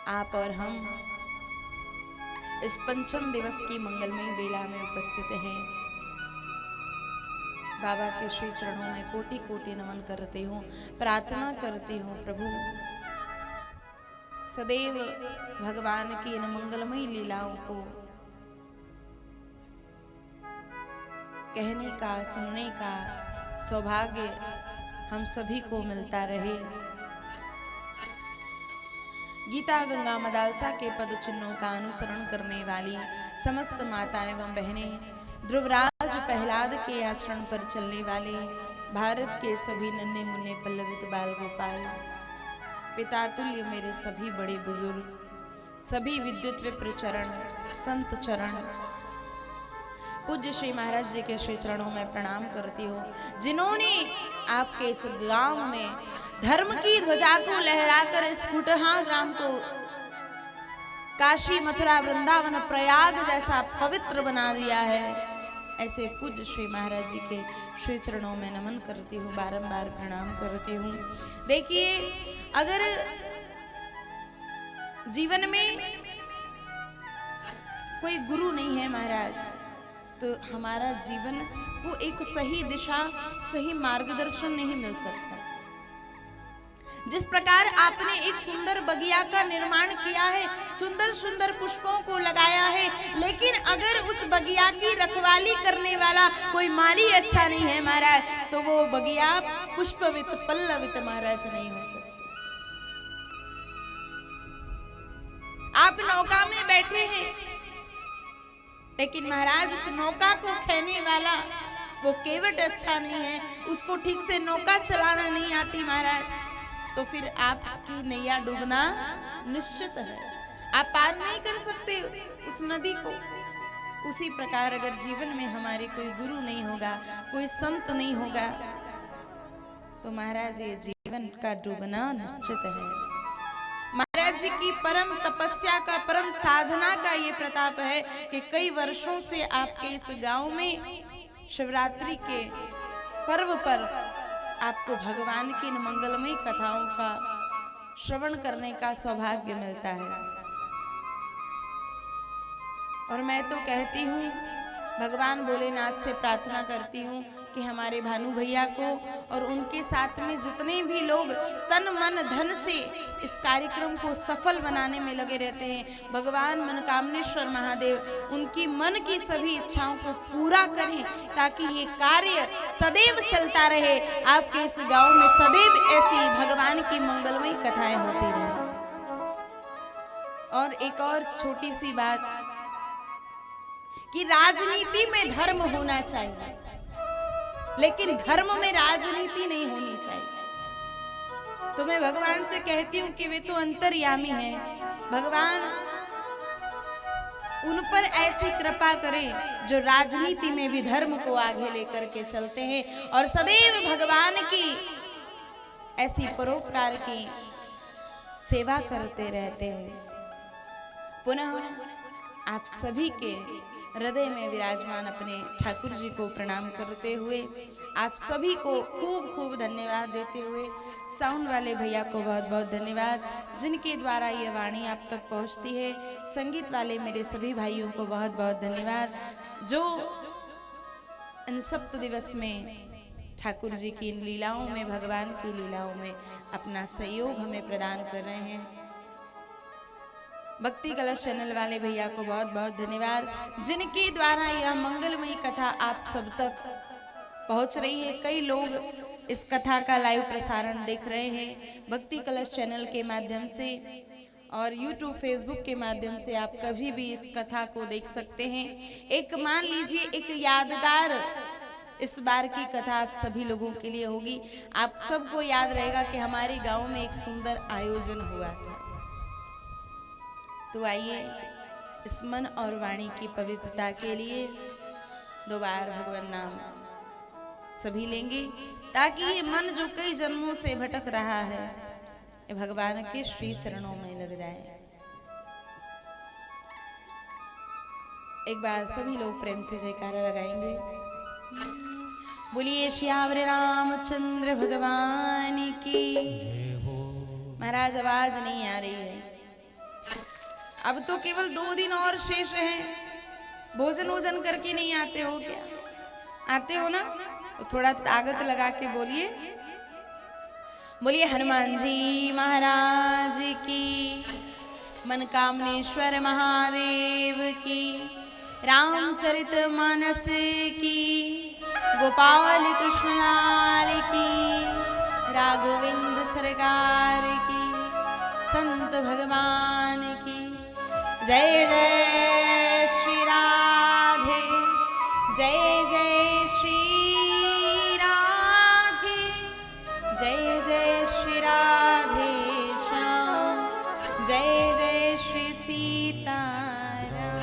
आप और हम इस पंचम दिवस की मंगलमयी बेला में उपस्थित हैं। बाबा के श्री चरणों में कोटि कोटि नमन करती हूँ, प्रार्थना करती हूँ प्रभु सदैव भगवान की इन मंगलमयी लीलाओं को कहने का, सुनने का सौभाग्य हम सभी को मिलता रहे। गीता गंगा मदालसा के पद चिन्हों का अनुसरण करने वाली समस्त माताएं एवं बहनें, ध्रुवराज प्रहलाद के आचरण पर चलने वाले भारत के सभी नन्हे मुन्ने पल्लवित बाल गोपाल, पिता तुल्य मेरे सभी बड़े बुजुर्ग, सभी विद्युत विप्र चरण, संत चरण, पूज्य श्री महाराज जी के श्री चरणों में प्रणाम करती हूँ, जिन्होंने आपके इस गांव में धर्म की ध्वजा को लहराकर इस कुटहा ग्राम को काशी, मथुरा, वृंदावन, प्रयाग जैसा पवित्र बना दिया है। ऐसे पूज्य श्री महाराज जी के श्री चरणों में नमन करती हूँ, बारंबार प्रणाम करती हूँ। देखिए, अगर जीवन में कोई गुरु नहीं है महाराज, तो हमारा जीवन वो एक सही दिशा, सही मार्गदर्शन नहीं मिल सकता। जिस प्रकार आपने एक सुंदर बगिया का निर्माण किया है, सुंदर सुंदर पुष्पों को लगाया है, लेकिन अगर उस बगिया की रखवाली करने वाला कोई माली अच्छा नहीं है महाराज, तो वो बगिया पुष्पवित पल्लवित महाराज नहीं हो सकता। आप नौका में बैठे हैं, लेकिन महाराज उस नौका को खेने वाला वो केवट अच्छा नहीं है, उसको ठीक से नौका चलाना नहीं आती महाराज, तो फिर आपकी नैया डूबना निश्चित है। आप पार नहीं कर सकते उस नदी को। उसी प्रकार अगर जीवन में हमारे कोई गुरु नहीं होगा, कोई संत नहीं होगा, तो महाराज ये जीवन का डूबना निश्चित है। महाराज जी की परम तपस्या का, परम साधना का ये प्रताप है कि कई वर्षों से आपके इस गांव में शिवरात्रि के पर्व पर आपको भगवान की इन मंगलमयी कथाओं का श्रवण करने का सौभाग्य मिलता है। और मैं तो कहती हूँ, भगवान भोलेनाथ से प्रार्थना करती हूँ कि हमारे भानु भैया को और उनके साथ में जितने भी लोग तन मन धन से इस कार्यक्रम को सफल बनाने में लगे रहते हैं, भगवान मनकामनेश्वर महादेव उनकी मन की सभी इच्छाओं को पूरा करें, ताकि ये कार्य सदैव चलता रहे। आपके इस गांव में सदैव ऐसी भगवान की मंगलमयी कथाएं होती रहें। और एक और छोटी सी बात कि राजनीति में धर्म होना चाहिए, लेकिन धर्म में राजनीति नहीं होनी चाहिए। तो मैं भगवान से कहती हूँ कि वे तो अंतर्यामी हैं, भगवान उन पर ऐसी कृपा करें जो राजनीति में भी धर्म को आगे लेकर के चलते हैं और सदैव भगवान की ऐसी परोपकार की सेवा करते रहते हैं। पुनः आप सभी के हृदय में विराजमान अपने ठाकुर जी को प्रणाम करते हुए, आप सभी को खूब खूब धन्यवाद देते हुए, साउंड वाले भैया को बहुत बहुत धन्यवाद जिनके द्वारा ये वाणी आप तक पहुंचती है। संगीत वाले मेरे सभी भाइयों को बहुत बहुत धन्यवाद जो इन सप्त दिवस में ठाकुर जी की इन लीलाओं में, भगवान की लीलाओं में अपना सहयोग हमें प्रदान कर रहे हैं। भक्ति कलश चैनल वाले भैया को बहुत बहुत धन्यवाद जिनके द्वारा यह मंगलमयी कथा आप सब तक पहुंच रही है। कई लोग इस कथा का लाइव प्रसारण देख रहे हैं भक्ति कलश चैनल के माध्यम से, और YouTube, Facebook के माध्यम से आप कभी भी इस कथा को देख सकते हैं। एक मान लीजिए एक यादगार इस बार की कथा आप सभी लोगों के लिए होगी। आप सबको याद रहेगा कि हमारे गांव में एक सुंदर आयोजन हुआ था। तो आइए इस मन और वाणी की पवित्रता के लिए दो बार भगवान नाम सभी लेंगे, ताकि ये मन जो कई जन्मों से भटक रहा है ये भगवान के श्री चरणों में लग जाए। एक बार सभी लोग प्रेम से जयकारा लगाएंगे। बोलिए श्यावर रामचंद्र भगवान की। महाराज आवाज नहीं आ रही है। अब तो केवल 2 दिन और शेष हैं। भोजन वोजन करके नहीं आते हो क्या? आते हो ना? तो थोड़ा ताकत लगा के बोलिए। बोलिए हनुमान जी महाराज की, मनकामनेश्वर महादेव की, रामचरित मानस की, गोपाल कृष्ण लाल की, राघवेंद्र सरकार की, संत भगवान की जय जय श्री राधे, जय जय श्री राधे, जय जय श्री राधे श्याम, जय जय श्री सीताराम।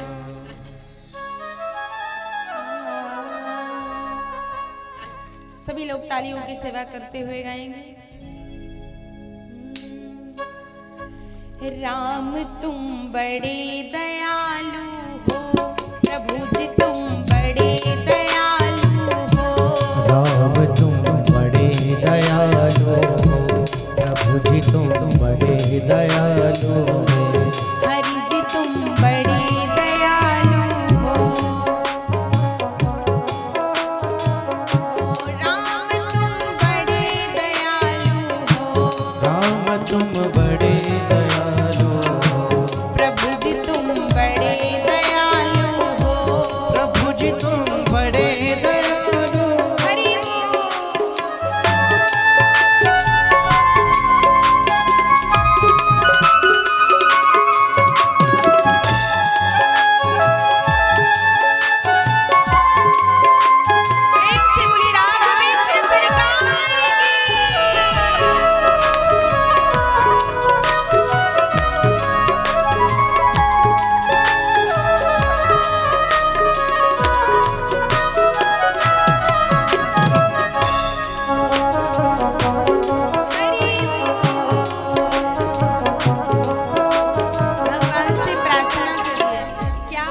सभी लोग तालियों की सेवा करते हुए गाएंगे। राम तुम बड़े दयालु हो, प्रभु जी तुम बड़े दयालु हो। राम तुम बड़े दयालु हो, प्रभु जी तुम बड़े दयालु हो। हरि जी तुम बड़े दयालु हो। राम तुम बड़े दयालु हो। राम तुम बड़े दयालु हो, प्रभु जी तुम बड़े दयालु हो। प्रभु जी तुम बड़े दयालु। हरि बोल। प्रेम से बोली राघवेंद्र सरकार की। हरि बोल। भगवान से प्रार्थना करिए। क्या?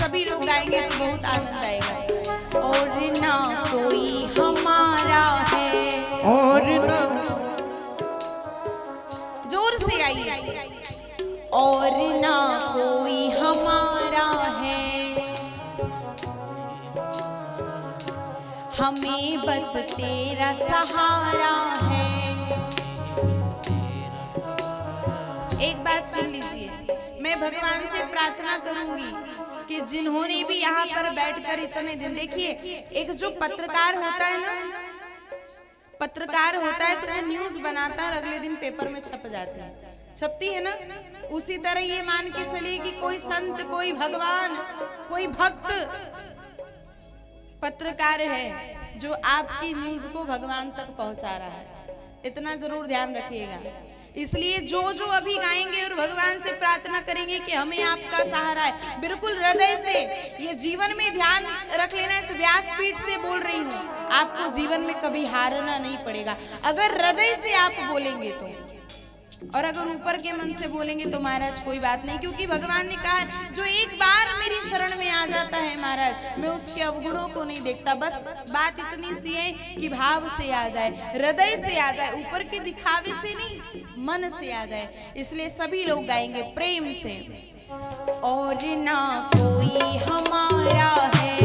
सभी लोग गाएंगे तो बहुत आनंद आएगा। और ना कोई हमारा है। और न जोर से गाइए। और ना कोई हमारा है, हमें बस तेरा सहारा है। एक बात सुन लीजिए, मैं भगवान से प्रार्थना करूंगी कि जिन्होंने भी यहाँ पर बैठकर इतने दिन, देखिए एक जो पत्रकार होता है ना, पत्रकार होता है तो वो न्यूज बनाता है और अगले दिन पेपर में छप जाती है, छपती है ना। उसी तरह ये मान के चलिए कि कोई संत, कोई भगवान, कोई भक्त पत्रकार है जो आपकी न्यूज को भगवान तक पहुंचा रहा है। इतना जरूर ध्यान रखिएगा। इसलिए जो जो अभी गाएंगे और भगवान से प्रार्थना करेंगे कि हमें आपका सहारा है, बिल्कुल हृदय से ये जीवन में ध्यान रख लेना। इस व्यासपीठ से बोल रही हूँ, आपको जीवन में कभी हारना नहीं पड़ेगा अगर हृदय से आप बोलेंगे तो। और अगर ऊपर के मन से बोलेंगे तो महाराज कोई बात नहीं, क्योंकि भगवान ने कहा जो एक बार मेरी शरण में आ जाता है महाराज, मैं उसके अवगुणों को नहीं देखता। बस बात इतनी सी है कि भाव से आ जाए, हृदय से आ जाए, ऊपर के दिखावे से नहीं, मन से आ जाए। इसलिए सभी लोग गाएंगे प्रेम से। और ना कोई हमारा है,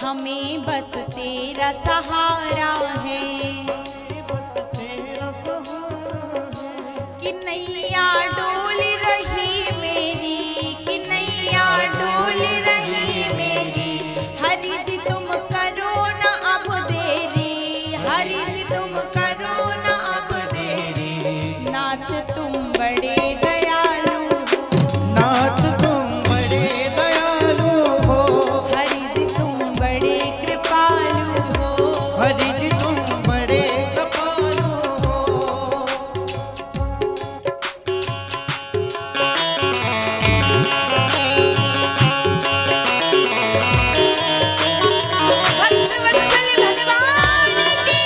हमें बस तेरा सहारा है। कि नैया डोल रही मेरी, कि नैया डोल रही मेरी, हरि जी तुम करो ना अब देरी, हरि जी तुम करो ना अब देरी। नाथ तुम बड़े दयालु हो, नाथ तुम बड़े दयालु हो, हरि जी तुम बड़े कृपालु हो, हरि जी तुम बड़े कृपालु हो। भक्त वत्सल भगवान की।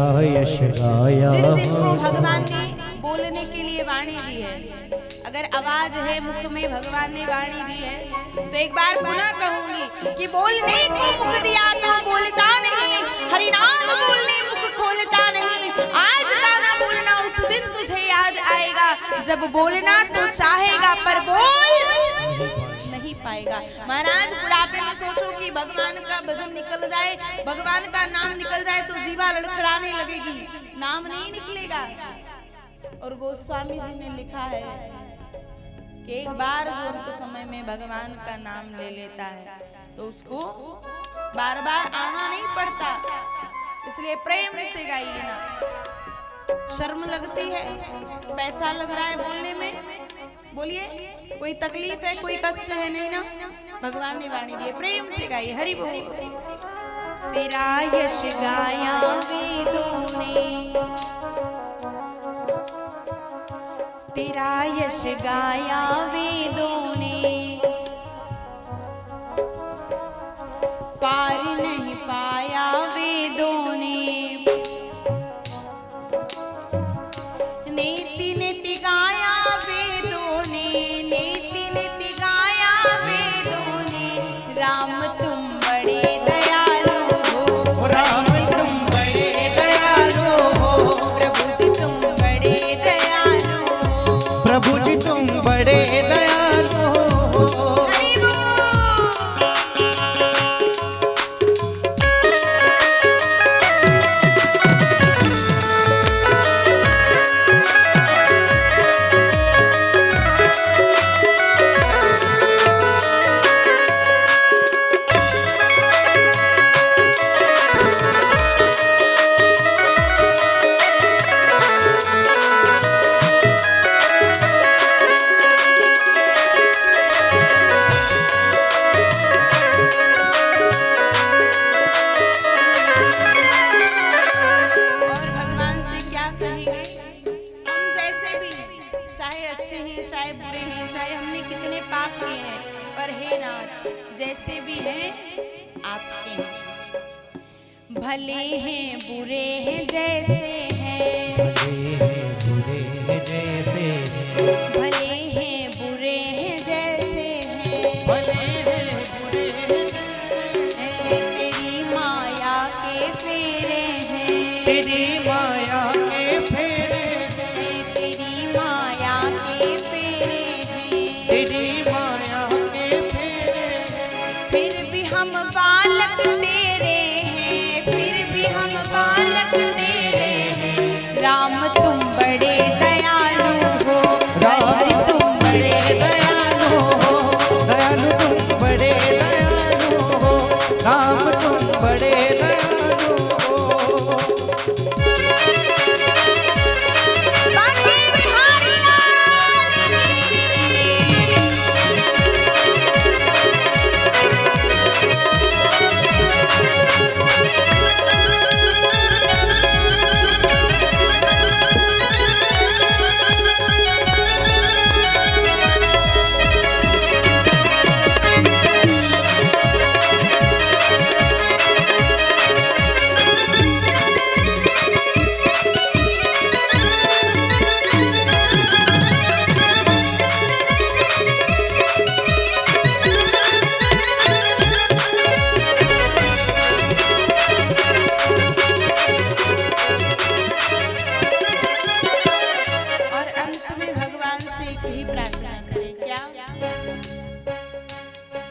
तेरा यश गाया जिन जिनको भगवान ने बोलने के लिए वाणी दी है, अगर आवाज है मुख में भगवान ने वाणी दी है, तो एक बार पुनः कहूंगी कि बोलने को मुख दिया तो बोलता नहीं, हरिनाम बोलने मुख खोलता नहीं। आज गाना बोलना उस दिन तुझे याद आएगा जब बोलना तो चाहेगा पर बोल नहीं पाएगा। महाराज बुढ़ापे में सोचो कि भगवान का भजन निकल जाए, भगवान का नाम निकल जाए तो जीवा लड़खड़ाने लगेगी, नाम नहीं निकलेगा। और गोस्वामी जी ने लिखा है कि एक बार जो अंत समय में भगवान का नाम ले लेता है तो उसको बार बार आना नहीं पड़ता, इसलिए प्रेम से गाइए ना। शर्म लगती है, पैसा लग रहा है बोलने में, बोलिए कोई तकलीफ है, कोई कष्ट है नहीं ना, भगवान ने वाणी दी है, प्रेम से गाइए हरि बोल। तेरा यश गाया वेदों ने, तेरा यश गाया वेदों ने, पार नहीं पाया वेदों ने। नीति नीति गाया वेदों ने, नीति नीति गाया वेदों ने। राम तुम बड़े दयालु हो, राम तुम बड़े दयालु हो, प्रभु जी तुम बड़े दयालु हो, प्रभु जी तुम बड़े दयालु हो। हरि बोल। जैसे भी हैं आपके हैं, भले हैं बुरे हैं जैसे हैं, भले हैं बुरे हैं जैसे हैं, भले हैं बुरे हैं भले हैं बुरे हैं, तेरी माया के फेरे हैं, तेरी माया के फेरे हैं, तेरी माया के फेरे हैं, तेरी माया के फेरे हैं। फिर भी हम बालक तेरे हैं, फिर भी हम बालक तेरे हैं। राम तुम बड़े दयालु हो, हरि जी तुम बड़े दयालु हो, दयालु तुम बड़े दयालु हो, राम तुम बड़े दयालु हो। बांके बिहारी लाल और अंत में भगवान से एक ही प्रार्थना करें, क्या?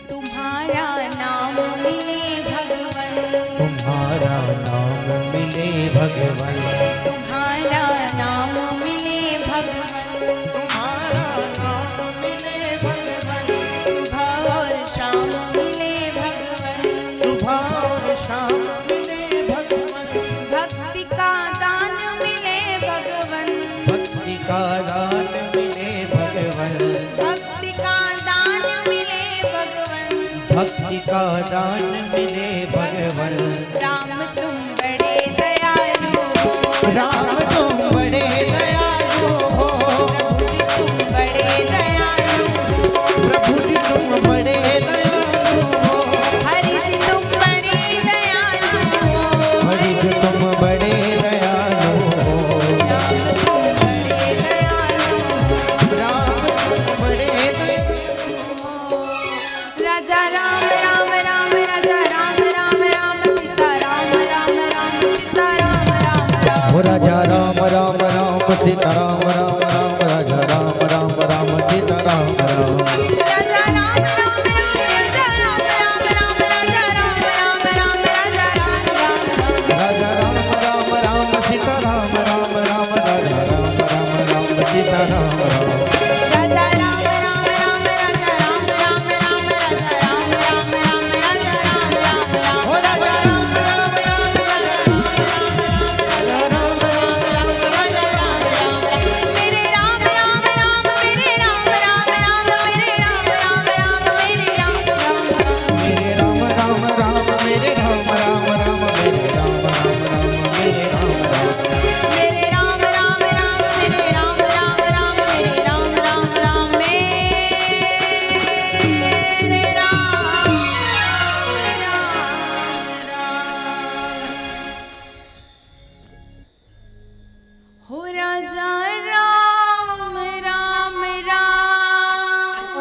तुम्हारा नाम मिले भगवन, तुम्हारा नाम मिले भगवान, तुम्हारा नाम मिले भगवन, तुम्हारा नाम मिले भगवान, सुबह और शाम मिले भगवन, सुबह और शाम मिले भगवान, भक्ति का दान मिले भगवन, भक्ति का दान मिले भगवान, भक्ति का दान मिले भगवन, भक्ति का दान मिले भगवान। राम तुम बड़े दयालु हो, राम तुम बड़े दयालु हो, तुम बड़े दयालु हो, प्रभु जी तुम बड़े दयालु हो, हरि जी तुम बड़े दयालु हो, हरि जी तुम बड़े दयालु हो राजा राम राम राम,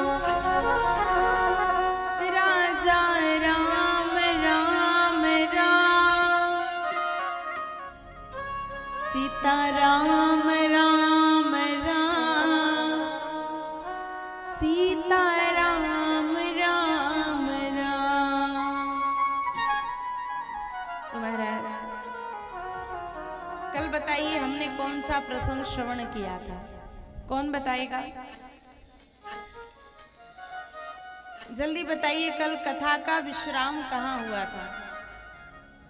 राजा राम राम राम, सीता राम राम राम, सीता राम राम राम। तो महाराज कल बताइए हमने कौन सा प्रसंग श्रवण किया था? कौन बताएगा? जल्दी बताइए, कल कथा का विश्राम कहाँ हुआ था?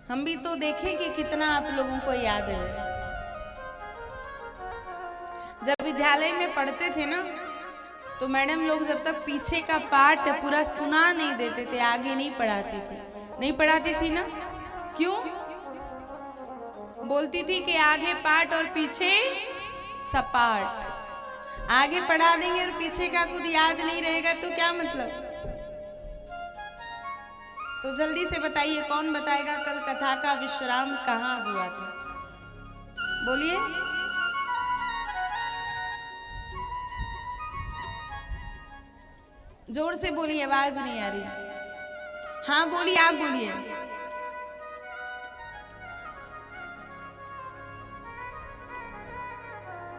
हम भी तो देखें कि कितना आप लोगों को याद है। जब विद्यालय में पढ़ते थे ना, तो मैडम लोग जब तक पीछे का पाठ पूरा सुना नहीं देते थे, आगे नहीं पढ़ाती थी। नहीं पढ़ाती थी ना? क्यों? बोलती थी कि आगे पाठ और पीछे सपाट। आगे पढ़ा देंगे और पीछे का खुद याद नहीं रहेगा तो क्या मतलब? तो जल्दी से बताइए, कौन बताएगा कल कथा का विश्राम कहाँ हुआ था? बोलिए। जोर से बोलिए, आवाज नहीं आ रही। हाँ बोलिए, आप बोलिए।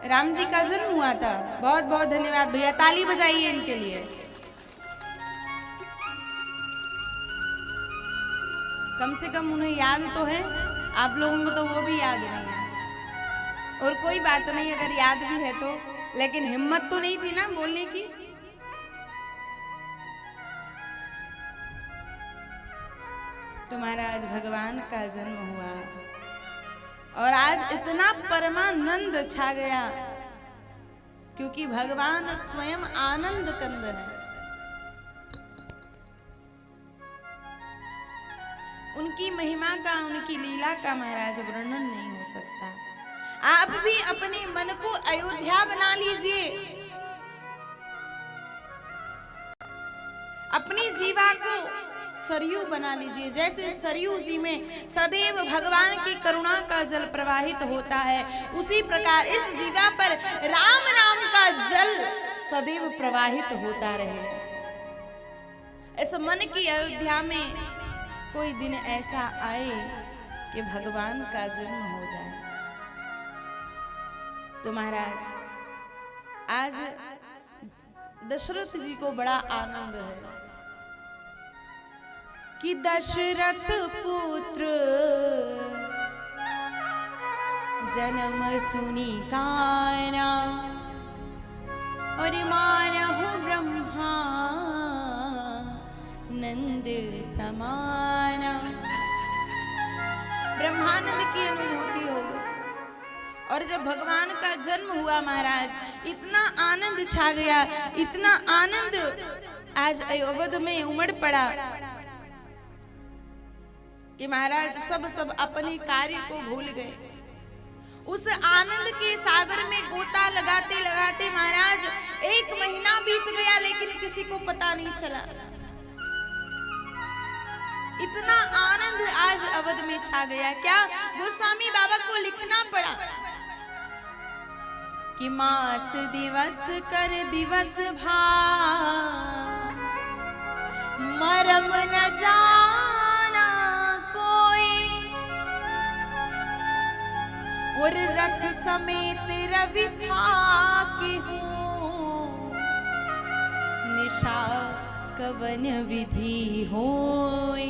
राम जी का जन्म हुआ था। बहुत बहुत धन्यवाद भैया, ताली बजाइए इनके लिए। कम से कम उन्हें याद तो है, आप लोगों को तो वो भी याद नहीं है। और कोई बात नहीं, अगर याद भी है तो, लेकिन हिम्मत तो नहीं थी ना बोलने की। तुम्हारा आज भगवान का जन्म हुआ और आज इतना परमानंद छा गया, क्योंकि भगवान स्वयं आनंद कंद है। उनकी महिमा का, उनकी लीला का महाराज वर्णन नहीं हो सकता। आप भी अपने मन को अयोध्या बना लीजिए, अपनी जीवा को सरयू बना लीजिए। जैसे सरयू जी में सदैव भगवान की करुणा का जल प्रवाहित होता है, उसी प्रकार इस जीवा पर राम नाम का जल सदैव प्रवाहित होता रहे। ऐसा मन की अयोध्या में कोई दिन ऐसा आए कि भगवान का जन्म हो जाए। तो महाराज आज दशरथ जी को बड़ा आनंद है कि दशरथ पुत्र जन्म सुनी काना, और मानहु ब्रह्मा नंद समाना। ब्रह्मानंद की अनुभूति हो गई। और जब भगवान का जन्म हुआ महाराज, इतना आनंद छा गया, इतना आनंद आज अवध में उमड़ पड़ा कि महाराज सब अपने कार्य को भूल गए। उस आनंद के सागर में गोता लगाते लगाते महाराज 1 महीना बीत गया, लेकिन किसी को पता नहीं चला। इतना आनंद आज अवध में छा गया। क्या गोस्वामी बाबा को लिखना पड़ा कि मास दिवस कर दिवस भा, मरम न जाना कोई, और रथ समेत रवि था कि हूँ, निशा कवन विधि होय।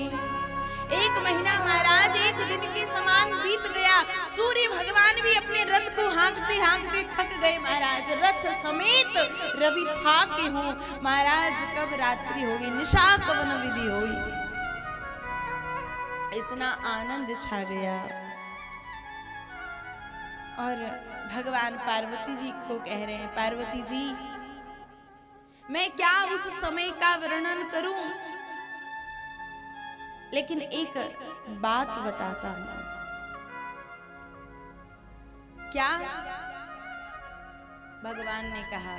1 महीना महाराज 1 दिन के समान बीत गया। सूर्य भगवान भी अपने रथ को हाँकते हाँकते थक गए महाराज। रथ समेत रवि था के हूँ, महाराज कब रात्रि होगी, निशा कवन विधि होई। इतना आनंद छा गया। और भगवान पार्वती जी को कह रहे हैं, पार्वती जी मैं क्या उस समय का वर्णन करूं, लेकिन एक बात बताता हूं। क्या? भगवान ने कहा,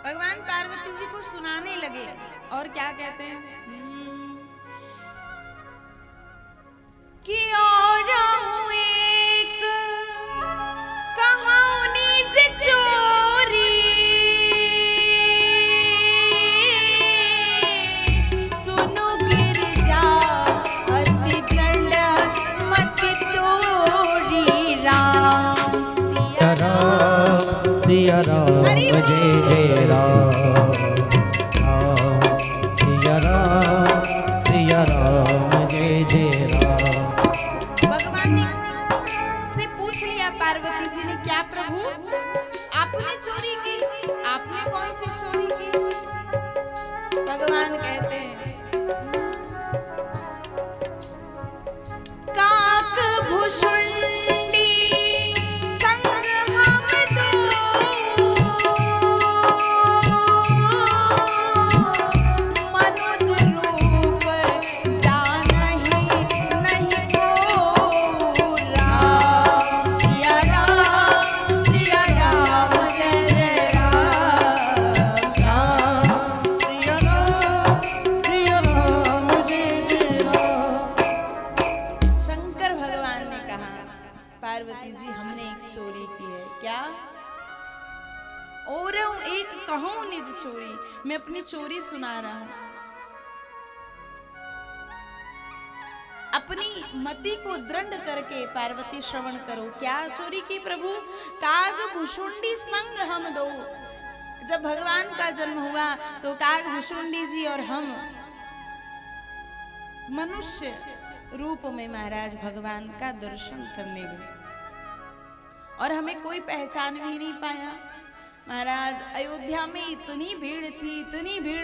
भगवान पार्वती जी को सुनाने लगे। और क्या कहते हैं कि और भगवान ने से पूछ लिया पार्वती जी ने, क्या प्रभु आपने चोरी की? आपने कौन सी चोरी की? भगवान कहते हैं, काक भुषुंडी संग हम दो, मनुज रूप जानहि नहीं को। राम सिया राम जय जय राम। राम सिया राम जय जय राम। शंकर भगवान ने कहा, पार्वती जी हमने एक चोरी की है। क्या? और एक कहूं निज चोरी, मैं अपनी चोरी सुना रहा हूं। अपनी मति को दृढ़ करके पार्वती श्रवण करो। क्या चोरी की प्रभु? काग भुषुंडी संग हम दो। जब भगवान का जन्म हुआ तो काग भुषुंडी जी और हम मनुष्य रूप में महाराज भगवान का दर्शन करने गए और हमें कोई पहचान भी नहीं पाया। महाराज अयोध्या में इतनी भीड़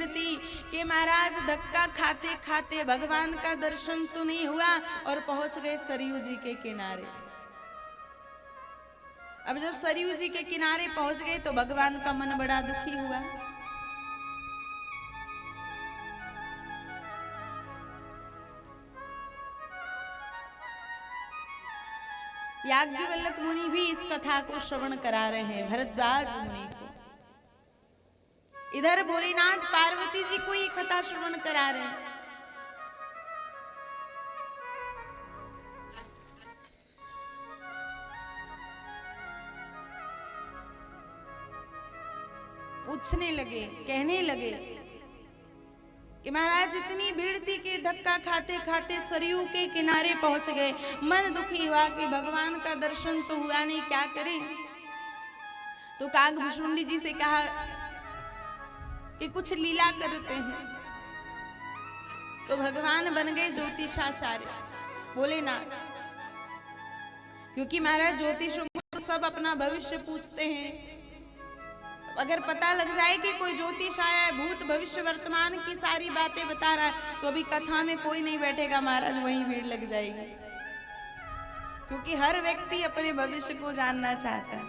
थी कि महाराज धक्का खाते खाते भगवान का दर्शन तो नहीं हुआ और पहुंच गए सरयू जी के किनारे। अब जब सरयू जी के किनारे पहुंच गए तो भगवान का मन बड़ा दुखी हुआ। याज्ञवल्क्य मुनि भी इस कथा को श्रवण करा रहे हैं भरद्वाज मुनि को। इधर भोलेनाथ पार्वती जी को ये कथा श्रवण करा रहे हैं। पूछने लगे, कहने लगे कि महाराज इतनी भीड़ थी कि धक्का खाते खाते सरयू के किनारे पहुंच गए। मन दुखी हुआ कि भगवान का दर्शन तो हुआ नहीं, क्या करें। तो काग भुषुंडी जी से कहा कि कुछ लीला करते हैं। तो भगवान बन गए ज्योतिषाचार्य भोलेनाथ, क्योंकि महाराज ज्योतिषों को सब अपना भविष्य पूछते हैं। अगर पता लग जाए कि कोई ज्योतिष आया है, भूत भविष्य वर्तमान की सारी बातें बता रहा है, तो अभी कथा में कोई नहीं बैठेगा महाराज, वहीं भीड़ लग जाएगी। क्योंकि हर व्यक्ति अपने भविष्य को जानना चाहता है।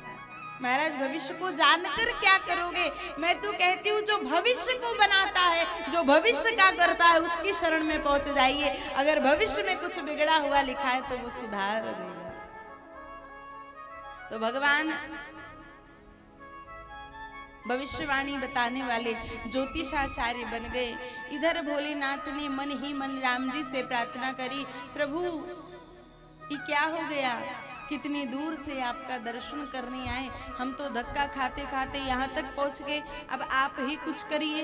महाराज भविष्य को जानकर क्या करोगे? मैं तो कहती हूँ जो भविष्य को बनाता है, जो भविष्य का करता है, उसकी शरण में पहुंच जाइए। अगर भविष्य में कुछ बिगड़ा हुआ लिखा है तो वो सुधार देगा। तो भगवान भविष्यवाणी बताने वाले ज्योतिषाचार्य बन गए। इधर भोलेनाथ ने मन ही मन राम जी से प्रार्थना करी, प्रभु ये क्या हो गया? कितनी दूर से आपका दर्शन करने आए, हम तो धक्का खाते खाते यहाँ तक पहुँच गए, अब आप ही कुछ करिए।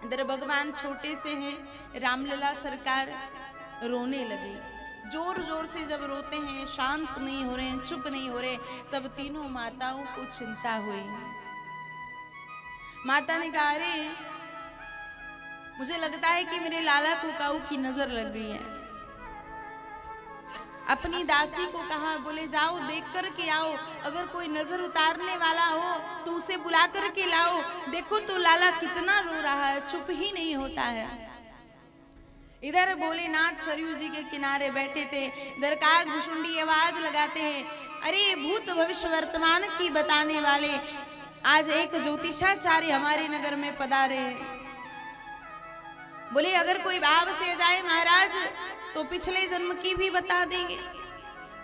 इधर भगवान छोटे से हैं, रामलला सरकार रोने लगे। जोर जोर से जब रोते हैं, शांत नहीं हो रहे हैं, चुप नहीं हो रहे, तब तीनों माताओं को चिंता हुई। माता ने कहा, अरे मुझे लगता है कि मेरे लाला को काऊ की नजर लग गई है। अपनी दासी को कहा, बोले जाओ देख कर के आओ, अगर कोई नजर उतारने वाला हो तो उसे बुला कर के लाओ। देखो तो लाला कितना रो रहा है, चुप ही नहीं होता है। इधर भोलेनाथ सरयू जी के किनारे बैठे थे। इधर काग भुषुंडी आवाज लगाते हैं, अरे भूत भविष्य वर्तमान की बताने वाले, आज एक ज्योतिषाचार्य हमारे नगर में पधारे हैं। बोले अगर कोई भाव से जाए महाराज तो पिछले जन्म की भी बता देंगे।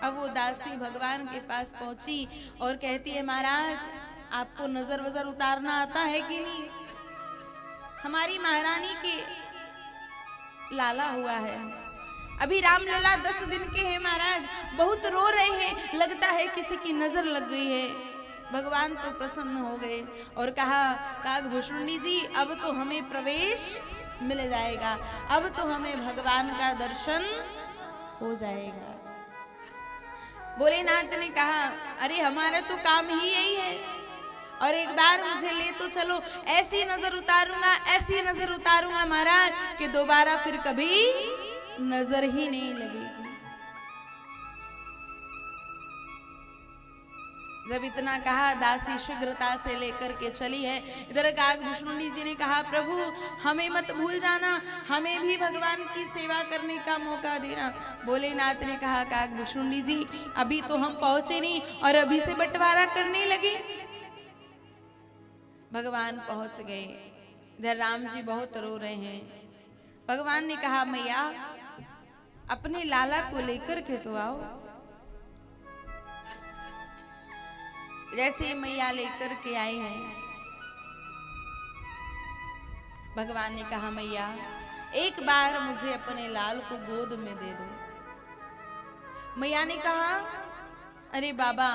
अब वो दासी भगवान के पास पहुंची और कहती है, महाराज आपको नजर वजर उतारना आता है कि नहीं? हमारी महारानी के लाला हुआ है, अभी रामलला 10 दिन के हैं महाराज, बहुत रो रहे हैं, लगता है किसी की नजर लग गई है। भगवान तो प्रसन्न हो गए और कहा, काग भुषुंडी जी अब तो हमें प्रवेश मिल जाएगा, अब तो हमें भगवान का दर्शन हो जाएगा। भोलेनाथ ने कहा, अरे हमारा तो काम ही यही है, और एक बार मुझे ले तो चलो, ऐसी नजर उतारूंगा, ऐसी नजर उतारूंगा महाराज कि दोबारा फिर कभी नजर ही नहीं लगेगी। जब इतना कहा, दासी शीघ्रता से लेकर के चली है। इधर काकभूषुंडी जी ने कहा, प्रभु हमें मत भूल जाना, हमें भी भगवान की सेवा करने का मौका देना। भोलेनाथ ने कहा, काकभूषुंडी जी अभी तो हम पहुंचे नहीं और अभी से बंटवारा करने लगे। भगवान पहुंच गए। इधर राम जी बहुत रो रहे हैं। भगवान ने कहा, मैया अपने लाला को लेकर के तो आओ। जैसे मैया लेकर के आई हैं, भगवान ने कहा, मैया एक बार मुझे अपने लाल को गोद में दे दो। मैया ने कहा, अरे बाबा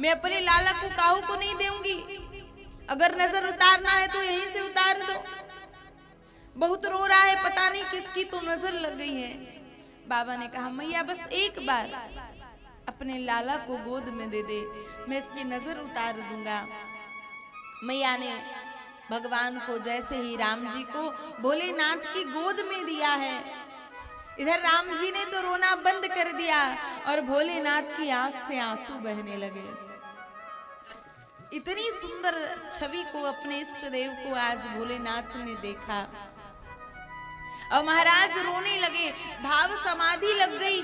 मैं अपने लाला को काहू को नहीं दूंगी, अगर नजर उतारना है तो यहीं से उतार दो। बहुत रो रहा है, पता नहीं किसकी तो नजर लग गई है। बाबा ने कहा, मैया बस एक बार अपने लाला को गोद में दे दे, मैं इसकी नजर उतार दूंगा। मैया ने भगवान को जैसे ही राम जी को भोलेनाथ की गोद में दिया है, इधर राम जी ने तो रोना बंद कर दिया और भोलेनाथ की आंख से आंसू बहने लगे। इतनी सुंदर छवि को अपने इष्ट देव को आज भोलेनाथ ने देखा और महाराज रोने लगे, भाव समाधि लग गई।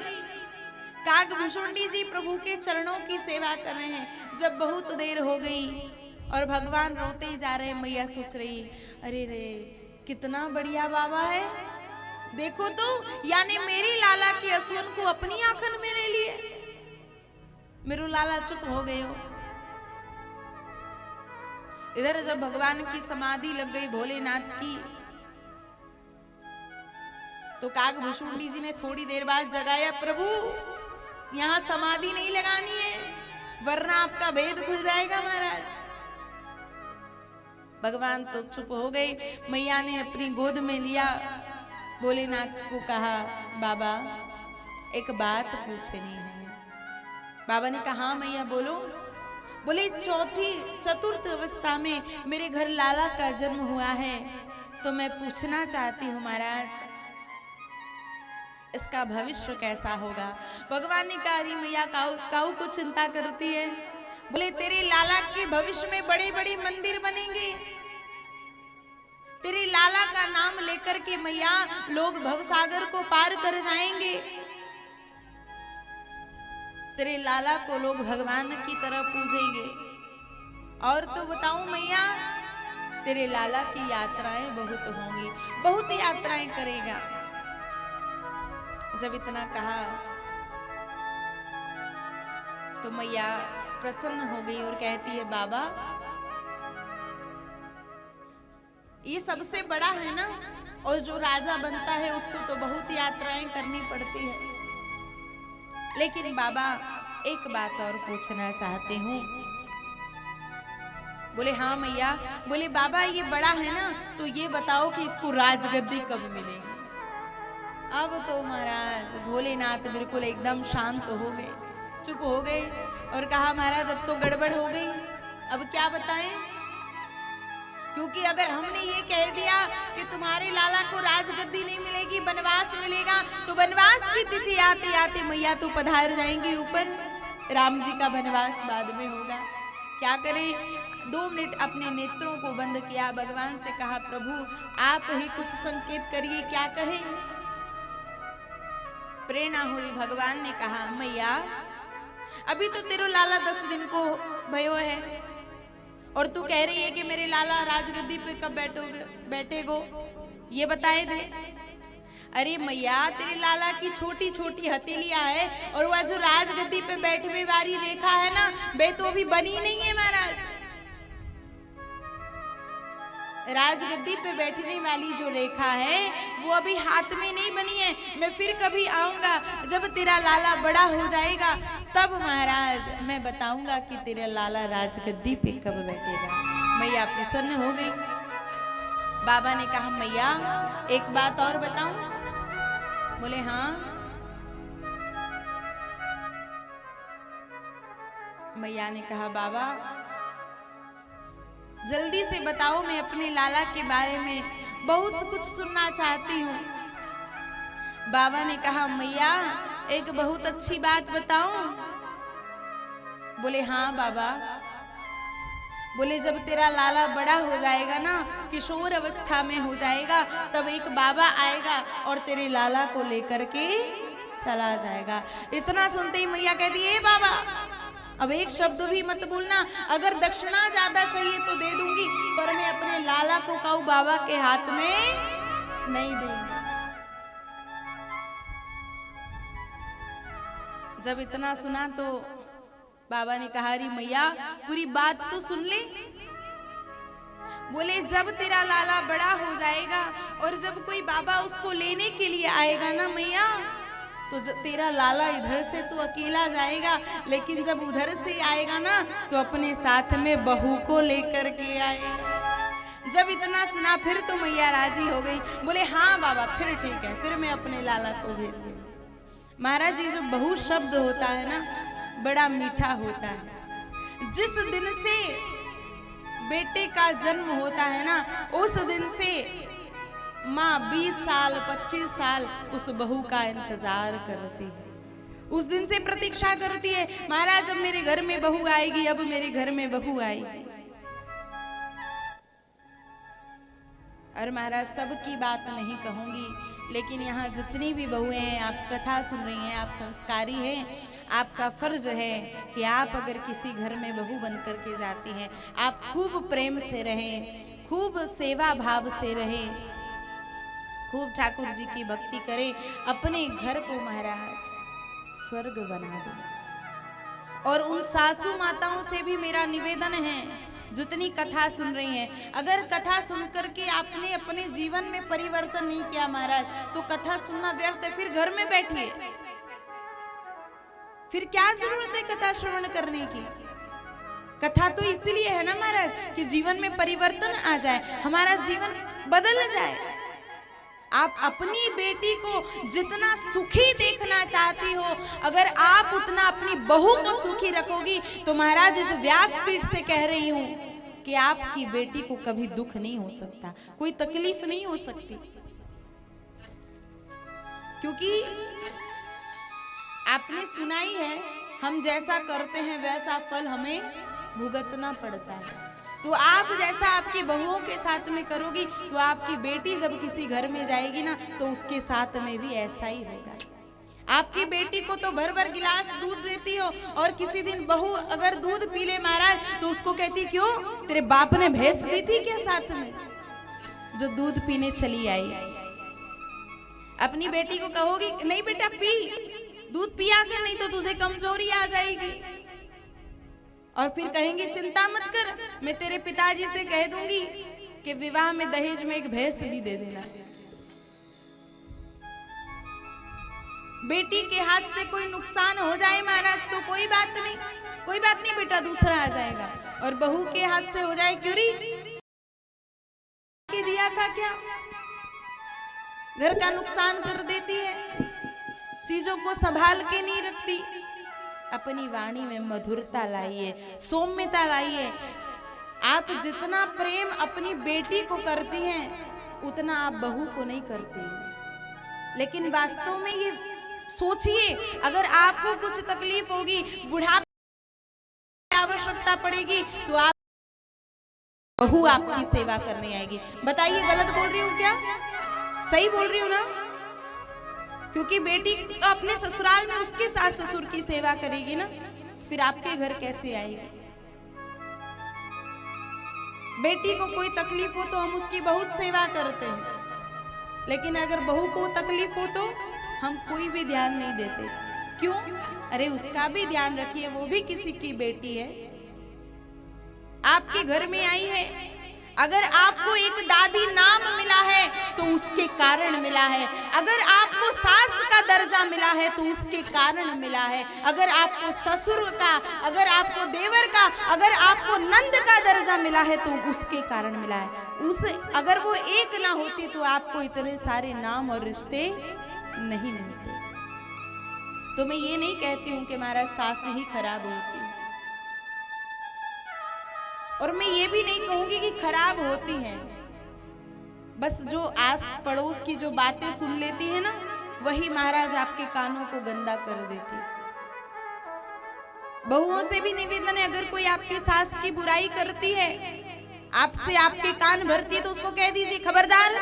काकभूषुंडी जी प्रभु के चरणों की सेवा कर रहे हैं। जब बहुत देर हो गई और भगवान रोते ही जा रहे हैं, मैया सोच रही, अरे रे कितना बढ़िया बाबा है, देखो तो यानी मेरी लाला के असुवन को अपनी आंखन में ले लिए। मेरू लाला चुप हो गए हो। इधर जब भगवान की समाधि लग गई भोलेनाथ की, तो काकभूषुंडी जी ने थोड़ी देर बाद जगाया, प्रभु यहाँ समाधि नहीं लगानी है वरना आपका भेद खुल जाएगा महाराज। भगवान तो चुप हो गए। मैया ने अपनी गोद में लिया, भोलेनाथ को कहा, बाबा एक बात पूछनी है। बाबा ने कहा, मैया बोलो। बोले, चतुर्थ अवस्था में मेरे घर लाला का जन्म हुआ है, तो मैं पूछना चाहती हूँ महाराज इसका भविष्य कैसा होगा। भगवान ने कहा, मैया काऊ को चिंता करती है। बोले, तेरे लाला के भविष्य में बड़े बड़े मंदिर बनेंगे, तेरे लाला का नाम लेकर के मैया लोग भवसागर को पार कर जाएंगे, तेरे लाला को लोग भगवान की तरह पूजेंगे। और तो बताऊं मैया, तेरे लाला की यात्राएं बहुत होंगी, बहुत यात्राएं करेगा। जब इतना कहा तो मैया प्रसन्न हो गई और कहती है, बाबा ये सबसे बड़ा है ना, और जो राजा बनता है उसको तो बहुत यात्राएं करनी पड़ती है। लेकिन बाबा एक बात और पूछना चाहती हूँ। बोले, हाँ मैया। बोले, बाबा ये बड़ा है ना, तो ये बताओ कि इसको राजगद्दी कब मिलेगी। अब तो महाराज भोलेनाथ बिल्कुल एकदम शांत हो गए, चुप हो गए और कहा, महाराज अब तो गड़बड़ हो गई, अब क्या बताएं। क्योंकि अगर हमने ये कह दिया कि तुम्हारे लाला को राजगद्दी नहीं मिलेगी, वनवास मिलेगा, तो वनवास की तिथि आते आते मैया तो पधार जाएंगी ऊपर, राम जी का वनवास बाद में होगा। क्या करें। 2 मिनट अपने नेत्रों को बंद किया, भगवान से कहा, प्रभु आप ही कुछ संकेत करिए, क्या कहें। प्रेरणा हुई। भगवान ने कहा, मैया अभी तो तेरो लाला 10 दिन को भयो है और तू कह रही है कि मेरे लाला राजगद्दी पे कब बैठेगो, ये बताए दे। अरे मैया तेरे लाला की छोटी छोटी हथेलियां है और वह जो राजगद्दी पे बैठने वाली रेखा है ना, वे तो अभी बनी नहीं है महाराज। राजगद्दी पे बैठने वाली जो रेखा है वो अभी हाथ में नहीं बनी है। मैं फिर कभी आऊंगा, जब तेरा लाला बड़ा हो जाएगा तब महाराज मैं बताऊंगा कि तेरा लाला राजगद्दी पे कब बैठेगा। मैया प्रसन्न हो गई। बाबा ने कहा, मैया एक बात और बताऊं। बोले, हाँ। मैया ने कहा, बाबा जल्दी से बताओ, मैं अपने लाला के बारे में बहुत कुछ सुनना चाहती हूँ। बाबा ने कहा मैया एक बहुत अच्छी बात बताऊं? बोले हाँ बाबा। बोले जब तेरा लाला बड़ा हो जाएगा ना, किशोर अवस्था में हो जाएगा, तब एक बाबा आएगा और तेरे लाला को लेकर के चला जाएगा। इतना सुनते ही मैया कहती है बाबा अब एक शब्द भी मत बोलना, अगर दक्षिणा ज्यादा चाहिए तो दे दूंगी, पर मैं अपने लाला को काऊ बाबा के हाथ में नहीं दूंगी। जब इतना सुना तो बाबा ने कहा अरे मैया पूरी बात तो सुन ले। बोले जब तेरा लाला बड़ा हो जाएगा और जब कोई बाबा उसको लेने के लिए आएगा ना मैया, तो तेरा लाला इधर से तो अकेला जाएगा, लेकिन जब उधर से आएगा ना तो अपने साथ में बहू को लेकर के आएगा। जब इतना सुना फिर तो मैया राजी हो गई। बोले हाँ बाबा फिर ठीक है, फिर मैं अपने लाला को भेज दूंगी। महाराज जी जो बहू शब्द होता है ना बड़ा मीठा होता है। जिस दिन से बेटे का जन्म होता है ना उस दिन से माँ 20 साल 25 साल उस बहू का इंतजार करती है, उस दिन से प्रतीक्षा करती है। महाराज अब मेरे घर में बहू आएगी, अब मेरे घर में बहू आएगी। और महाराज सबकी बात नहीं कहूंगी, लेकिन यहाँ जितनी भी बहुएं हैं, आप कथा सुन रही हैं, आप संस्कारी हैं, आपका फर्ज है कि आप अगर किसी घर में बहू बन करके जाती हैं, आप खूब प्रेम से रहें, खूब सेवा भाव से रहें, खूब ठाकुर जी की भक्ति करें, अपने घर को महाराज स्वर्ग बना दें। और उन सासू माताओं से भी मेरा निवेदन है जितनी कथा सुन रही हैं, अगर कथा सुन करके आपने अपने जीवन में परिवर्तन नहीं किया महाराज तो कथा सुनना व्यर्थ है, फिर घर में बैठिए, फिर क्या जरूरत है कथा श्रवण करने की। कथा तो इसलिए है ना महाराज कि जीवन में परिवर्तन आ जाए, हमारा जीवन बदल जाए। आप अपनी बेटी को जितना सुखी देखना चाहती हो, अगर आप उतना अपनी बहू को सुखी रखोगी तो महाराज इस व्यासपीठ से कह रही हूं कि आपकी बेटी को कभी दुख नहीं हो सकता, कोई तकलीफ नहीं हो सकती, क्योंकि आपने सुना ही है हम जैसा करते हैं वैसा फल हमें भुगतना पड़ता है। तो आप जैसा आपकी बहुओं के साथ में करोगी तो आपकी बेटी जब किसी घर में जाएगी ना तो उसके साथ में भी ऐसा ही होगा। आपकी बेटी को तो भर भर गिलास दूध देती हो और किसी दिन बहू अगर दूध पी ले महाराज तो उसको कहती क्यों तेरे बाप ने भैंस दी थी क्या साथ में जो दूध पीने चली आई। अपनी बेटी को कहोगी नहीं बेटा पी, दूध पिया कर नहीं तो तुझे कमजोरी आ जाएगी। और फिर कहेंगे चिंता मत कर, मैं तेरे पिताजी से कह दूंगी कि विवाह में दहेज में एक भैंस भी दे देना। बेटी के हाथ से कोई नुकसान हो जाए महाराज तो कोई बात नहीं, कोई बात नहीं बेटा दूसरा आ जाएगा। और बहू के हाथ से हो जाए क्यों री के दिया था क्या, घर का नुकसान कर देती है, चीजों को संभाल के नहीं रखती। अपनी वाणी में मधुरता लाइए, सौम्यता लाइए। आप जितना प्रेम अपनी बेटी को करती हैं उतना आप बहू को नहीं करती। लेकिन वास्तव में ये सोचिए अगर आपको कुछ तकलीफ होगी, बुढ़ापे की आवश्यकता पड़ेगी तो आप बहू आपकी सेवा करने आएगी। बताइए गलत बोल रही हूँ क्या, सही बोल रही हूँ ना? क्योंकि बेटी अपने ससुराल में उसके सास ससुर की सेवा करेगी ना, फिर आपके घर कैसे आएगी। बेटी को कोई तकलीफ हो तो हम उसकी बहुत सेवा करते हैं, लेकिन अगर बहू को तकलीफ हो तो हम कोई भी ध्यान नहीं देते। क्यों? अरे उसका भी ध्यान रखिए, वो भी किसी की बेटी है, आपके घर में आई है। अगर आपको एक दादी नाम मिला है तो उसके कारण मिला है, अगर आपको सास का दर्जा मिला है तो उसके कारण मिला है, अगर आपको ससुर का, अगर आपको देवर का, अगर आपको नंद का दर्जा मिला है तो उसके कारण मिला है। उस अगर वो एक ना होती तो आपको इतने सारे नाम और रिश्ते नहीं मिलते। तो मैं ये नहीं कहती हूँ कि हमारा सास ही खराब होती है, और मैं ये भी नहीं कहूंगी कि खराब होती हैं। बस जो आस पड़ोस की जो बातें सुन लेती है ना वही महाराज आपके कानों को गंदा कर देती है। बहुओं से भी निवेदन है, अगर कोई आपकी सास की बुराई करती है, आपसे आपके कान भरती है, तो उसको कह दीजिए खबरदार,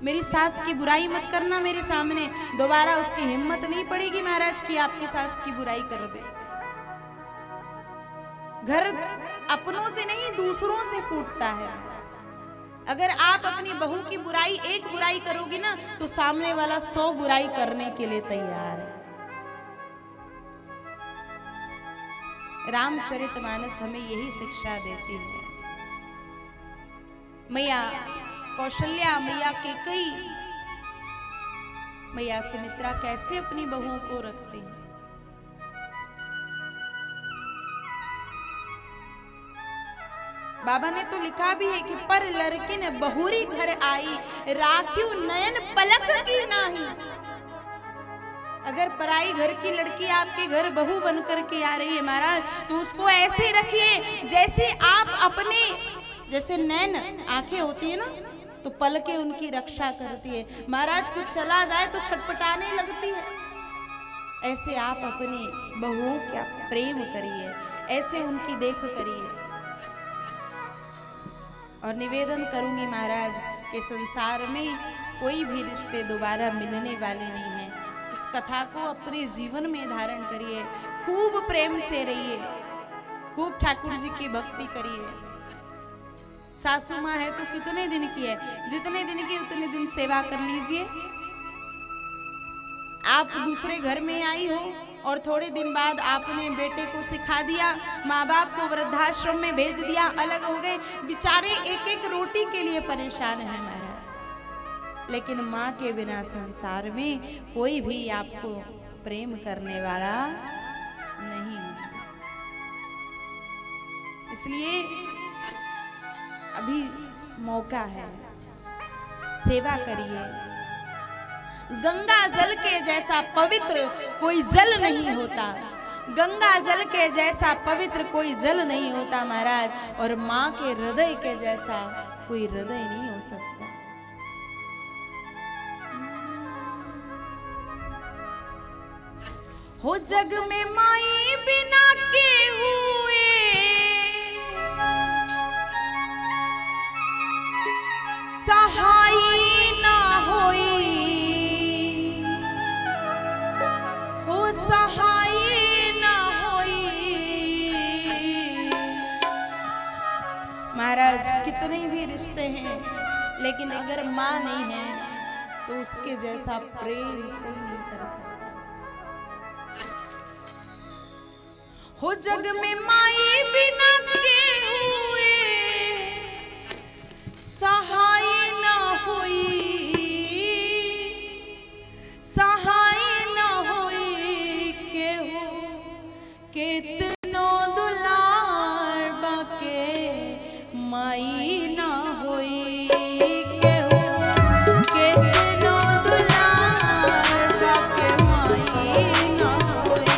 मेरी सास की बुराई मत करना मेरे सामने। दोबारा उसकी हिम्मत नहीं पड़ेगी महाराज कि आपकी सास की बुराई कर दे। घर अपनों से नहीं दूसरों से फूटता है महाराज। अगर आप अपनी बहू की बुराई, एक बुराई करोगी ना, तो सामने वाला 100 बुराई करने के लिए तैयार है। रामचरितमानस हमें यही शिक्षा देती है। मैया कौशल्या, मैया केकई, मैया सुमित्रा कैसे अपनी बहुओं को रखती हैं। बाबा ने तो लिखा भी है कि पर लड़किन बहुरी घर आई, राख्यू नयन पलक की नाही। अगर पराई घर की लड़की आपके घर बहू बनकर के आ रही है महाराज, तो उसको ऐसे रखिए जैसे आप अपने, जैसे नैन आंखें होती है ना, तो पलकें उनकी रक्षा करती है। महाराज कुछ चला जाए तो छटपटाने लगती है, ऐसे आप अपनी बहुओं का प्रेम करिए, ऐसे उनकी देख करिए। और निवेदन करूंगी महाराज कि संसार में कोई भी रिश्ते दोबारा मिलने वाले नहीं हैं। इस कथा को अपने जीवन में धारण करिए, खूब प्रेम से रहिए, खूब ठाकुर जी की भक्ति करिए। सासू माँ है तो कितने दिन की है, जितने दिन की उतने दिन सेवा कर लीजिए। आप दूसरे घर में आई हो और थोड़े दिन बाद आपने बेटे को सिखा दिया, माँ बाप को वृद्धाश्रम में भेज दिया, अलग हो गए, बेचारे एक एक रोटी के लिए परेशान है महाराज। लेकिन माँ के बिना संसार में कोई भी आपको प्रेम करने वाला नहीं है। इसलिए अभी मौका है, सेवा करिए। गंगा जल के जैसा पवित्र कोई जल नहीं होता, गंगा जल के जैसा पवित्र कोई जल नहीं होता महाराज, और माँ के हृदय के जैसा कोई हृदय नहीं हो सकता। हो जग में माई बिना के हुए सहाय ना होई, हो सहाय ना होई। महाराज कितने भी रिश्ते हैं, लेकिन अगर माँ नहीं है तो उसके जैसा प्रेम कोई नहीं कर सकता। हो जग में माई बिना के हुए सहाय ना होई, सहाय ना होई। केहू केतनो दुलार बाके माई ना होई, केहू केतनो दुलार बाके माई ना होई।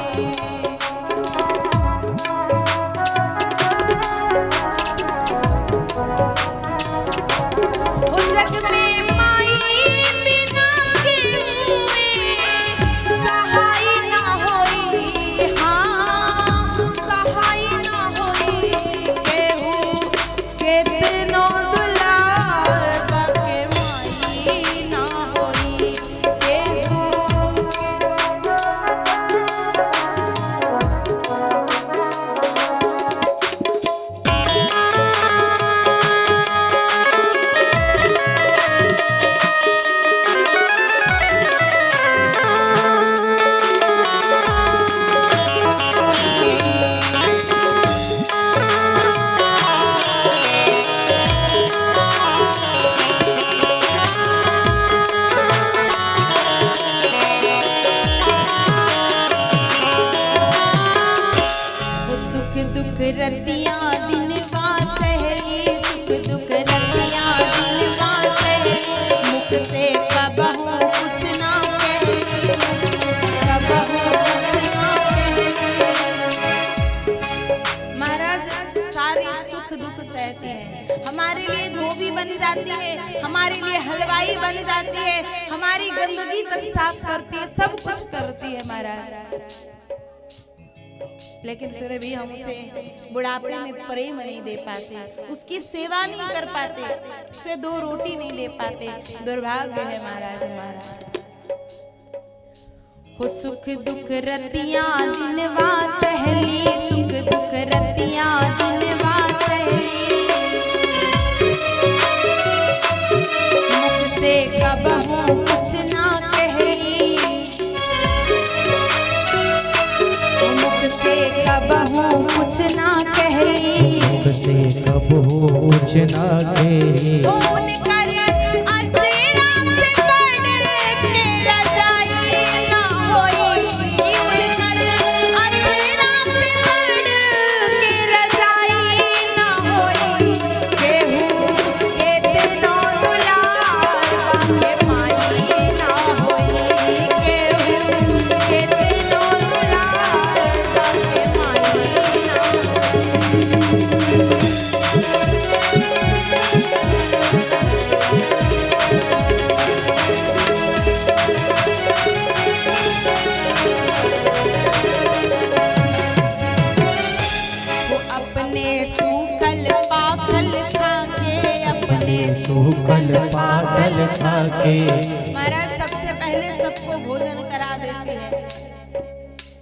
रतियाँ दिनवा सहली, सुख दुख रतियाँ दिनवा सहली, मुख से कबहू कुछ ना कहली, कबहू कुछ ना कहली। महाराज सारे सुख दुख सहते हैं, हमारे लिए धोबी बन जाती है, हमारे लिए हलवाई बन जाती है, हमारी गंदगी तक साफ करती है, सब कुछ करती है महाराज। लेकिन फिर भी हम उसे बुढ़ापे में प्रेम नहीं दे पाते, उसकी सेवा नहीं कर पाते, उसे 2 रोटी नहीं दे पाते। दुर्भाग्य है महाराज हमारा। हो सुख दुख रतियां दिनवा सहली, सुख दुख रतियां दिनवा सहली, मुख से कबहू कुछ ना कहली, मुख से कबहू कुछ ना कहली, मुख से कबहू कुछ ना कहली। पागल खाके महाराज सबसे पहले सबको भोजन करा देती है,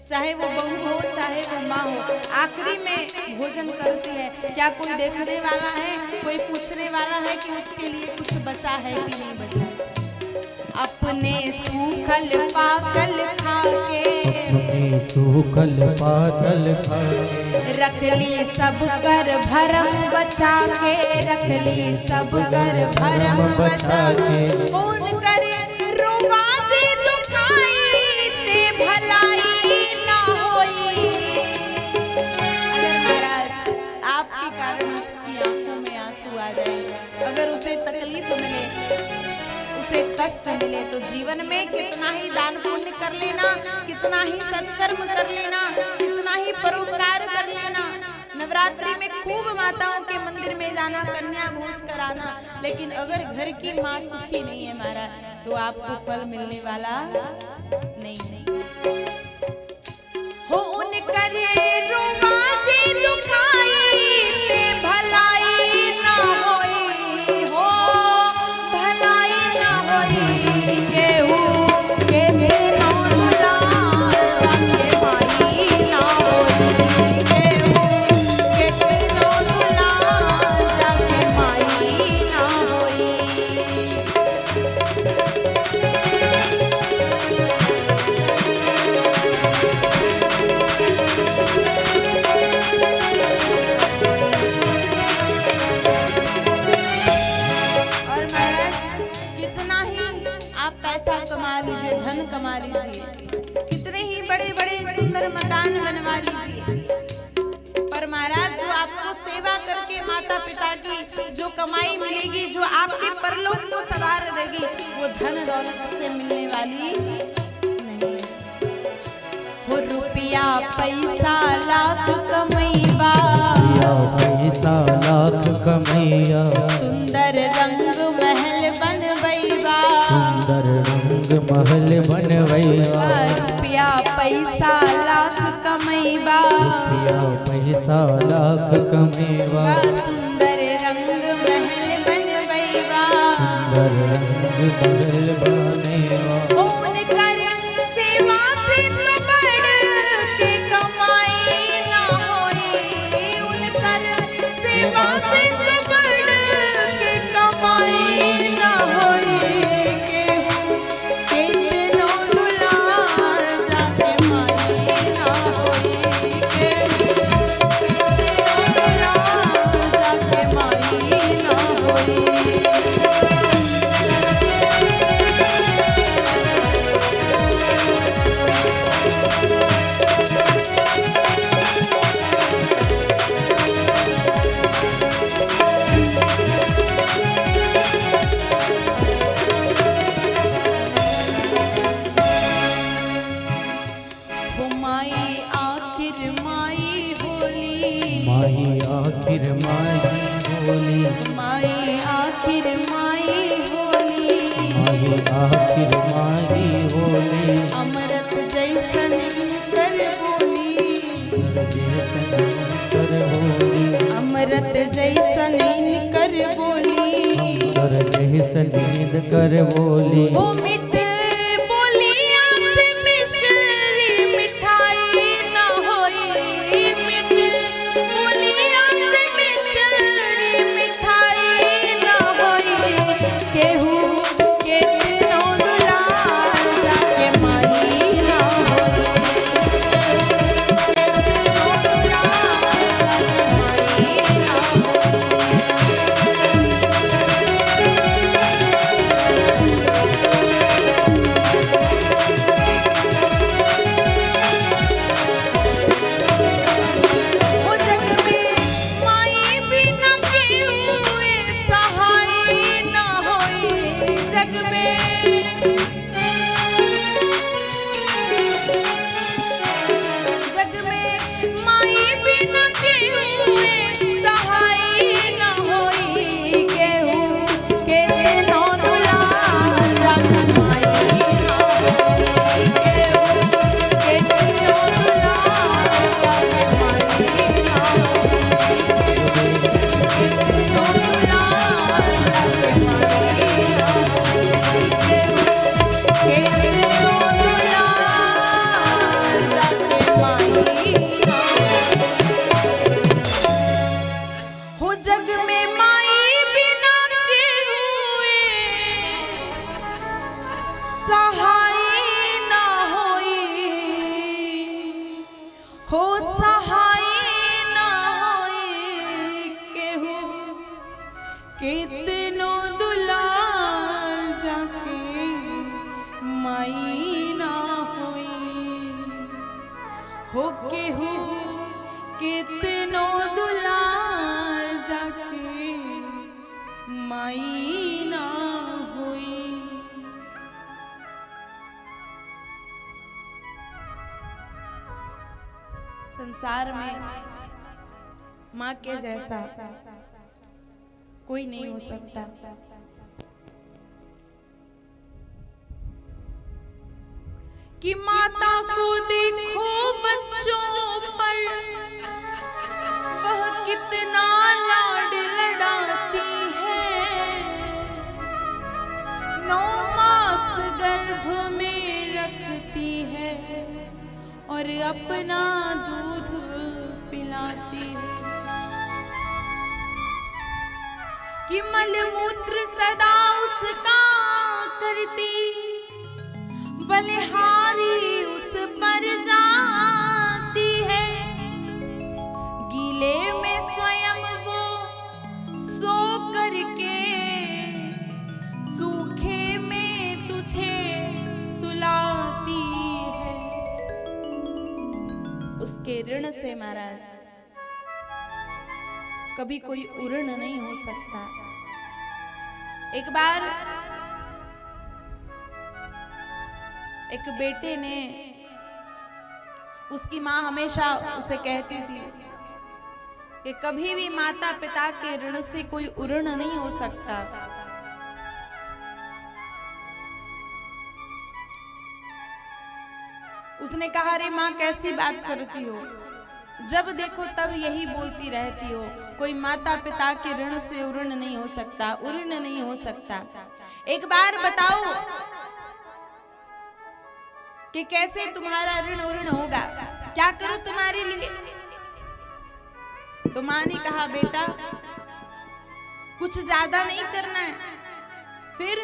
चाहे वो बहू हो चाहे वो माँ हो, आखिरी में भोजन करती है। क्या कोई देखने वाला है, कोई पूछने वाला है कि उसके लिए कुछ बचा है कि नहीं बचा? अपने सूखल पागल खाके, अपने सूखल पागल खाके, रख ली सब कर भरम बचा के, रख ली सब कर भरम बचा के, कौन करे रोवाजे दुखाई ते भलाई ना होई। अगर महाराज आपके कारण उसकी आंखों में आंसू आ जाए, अगर उसे तकलीफ मिले, उसे कष्ट मिले, तो जीवन में कितना ही दान पुण्य कर लेना, कितना ही सत्कर्म कर लेना, कितना ही परोपकार कर लेना, नवरात्रि में खूब माताओं के मंदिर में जाना, कन्या भोज कराना, लेकिन अगर घर की माँ सुखी नहीं है हमारा, तो आपको फल मिलने वाला नहीं। हो उन करे रोवाजे दुखाई ते भलाई ना होई, हो भलाई ना होई, केहू के नो दुलार के माई ना होई, केहू के नो दुलार के माई ना होई। पैसा कमा लीजिए, धन कमा लीजिए, कितने ही बड़े बड़े सुंदर मकान बनवा लीजिए, पर महाराज जो आपको सेवा करके माता पिता की जो कमाई मिलेगी, जो आपके परलोक को सवार देगी, वो धन दौलत से मिलने वाली नहीं है। हो रुपया पैसा लाख कमैबा, पैसा लाख कमैया, सुंदर रंग महल बनबैबा, सुंदर रंग महल बनवैया, रुपया पैसा लाख कमैबा, रुपया पैसा लाख कमैबा, सुंदर रंग महल बनबैबा, सुंदर रंग महल बनेवा। कौन कर सेवा से तो बढ़ के कमाई ना होई, उनकर सेवा से तो बढ़ के कमाई ना होई, आखिर माई बोली, माई आखिर माई बोली, आखिर माही होली अमृत जैसन कर बोली कर होली अमृत जैसन कर बोली कर जैसन कर बोली ओ मिठ बोलिया से मिश्री मिठाई न होई मिठ बोलिया से मिश्री मिठाई न होई केहू के दिनो दुलार जाके माही न होई के दिनो दुलार जाके माही न हो जग में माई बिना केहू सहाय न होई जग में माई बिना केहू सहाय न होई केहू के दिनो दुलार जाके माई न होई केहू के दिनो दुलार जाके माई न हो जग में माई बिना केहू सहाय न होई हो सहाय न होई केहू कितनो दुलार जाके माई ना होई हो केहू कितनो दुलार जाके माई ना होई। संसार में माँ के जैसा कोई नहीं हो सकता। कि माता को देखो बच्चों पर वह कितना लाड लड़ाती है 9 मास गर्भ में रखती है और अपना दूध पिलाती है। कि मलमूत्र सदा उसका करती बलिहारी उस पर जाती है। गीले में स्वयं वो सो करके सूखे में तुझे सुलाती है। उसके ऋण से महाराज कभी कोई उऋण नहीं हो सकता। एक बार एक बेटे ने, उसकी माँ हमेशा उसे कहती थी कि कभी भी माता पिता के ऋण से कोई उऋण नहीं हो सकता। उसने कहा, अरे माँ कैसी बात करती हो, जब देखो तब यही बोलती रहती हो, कोई माता पिता के ऋण से उऋण नहीं हो सकता, उऋण नहीं हो सकता। एक बार बताओ कि कैसे तुम्हारा ऋण उऋण होगा, क्या करूं तुम्हारे लिए? तो माँ ने कहा, बेटा कुछ ज्यादा नहीं करना है। फिर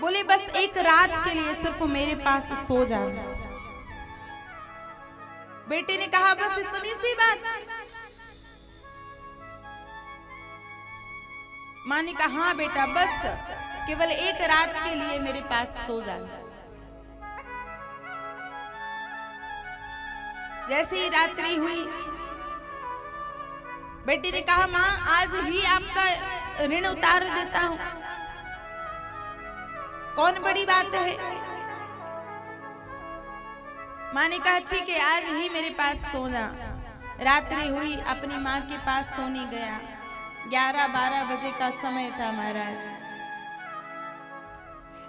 बोले, बस एक रात के लिए सिर्फ मेरे पास सो जाना। बेटे ने कहा, बस इतनी सी बात? माँ ने कहा, हाँ बेटा, बस केवल एक रात के लिए मेरे पास सो जाना। जैसे ही रात्रि हुई, बेटी ने कहा, माँ आज ही आपका ऋण उतार देता हूं, कौन बड़ी बात है। माँ ने कहा, ठीक है, आज ही मेरे पास सोना। रात्रि हुई, अपनी माँ के पास सोने गया। 11-12 बजे का समय था महाराज।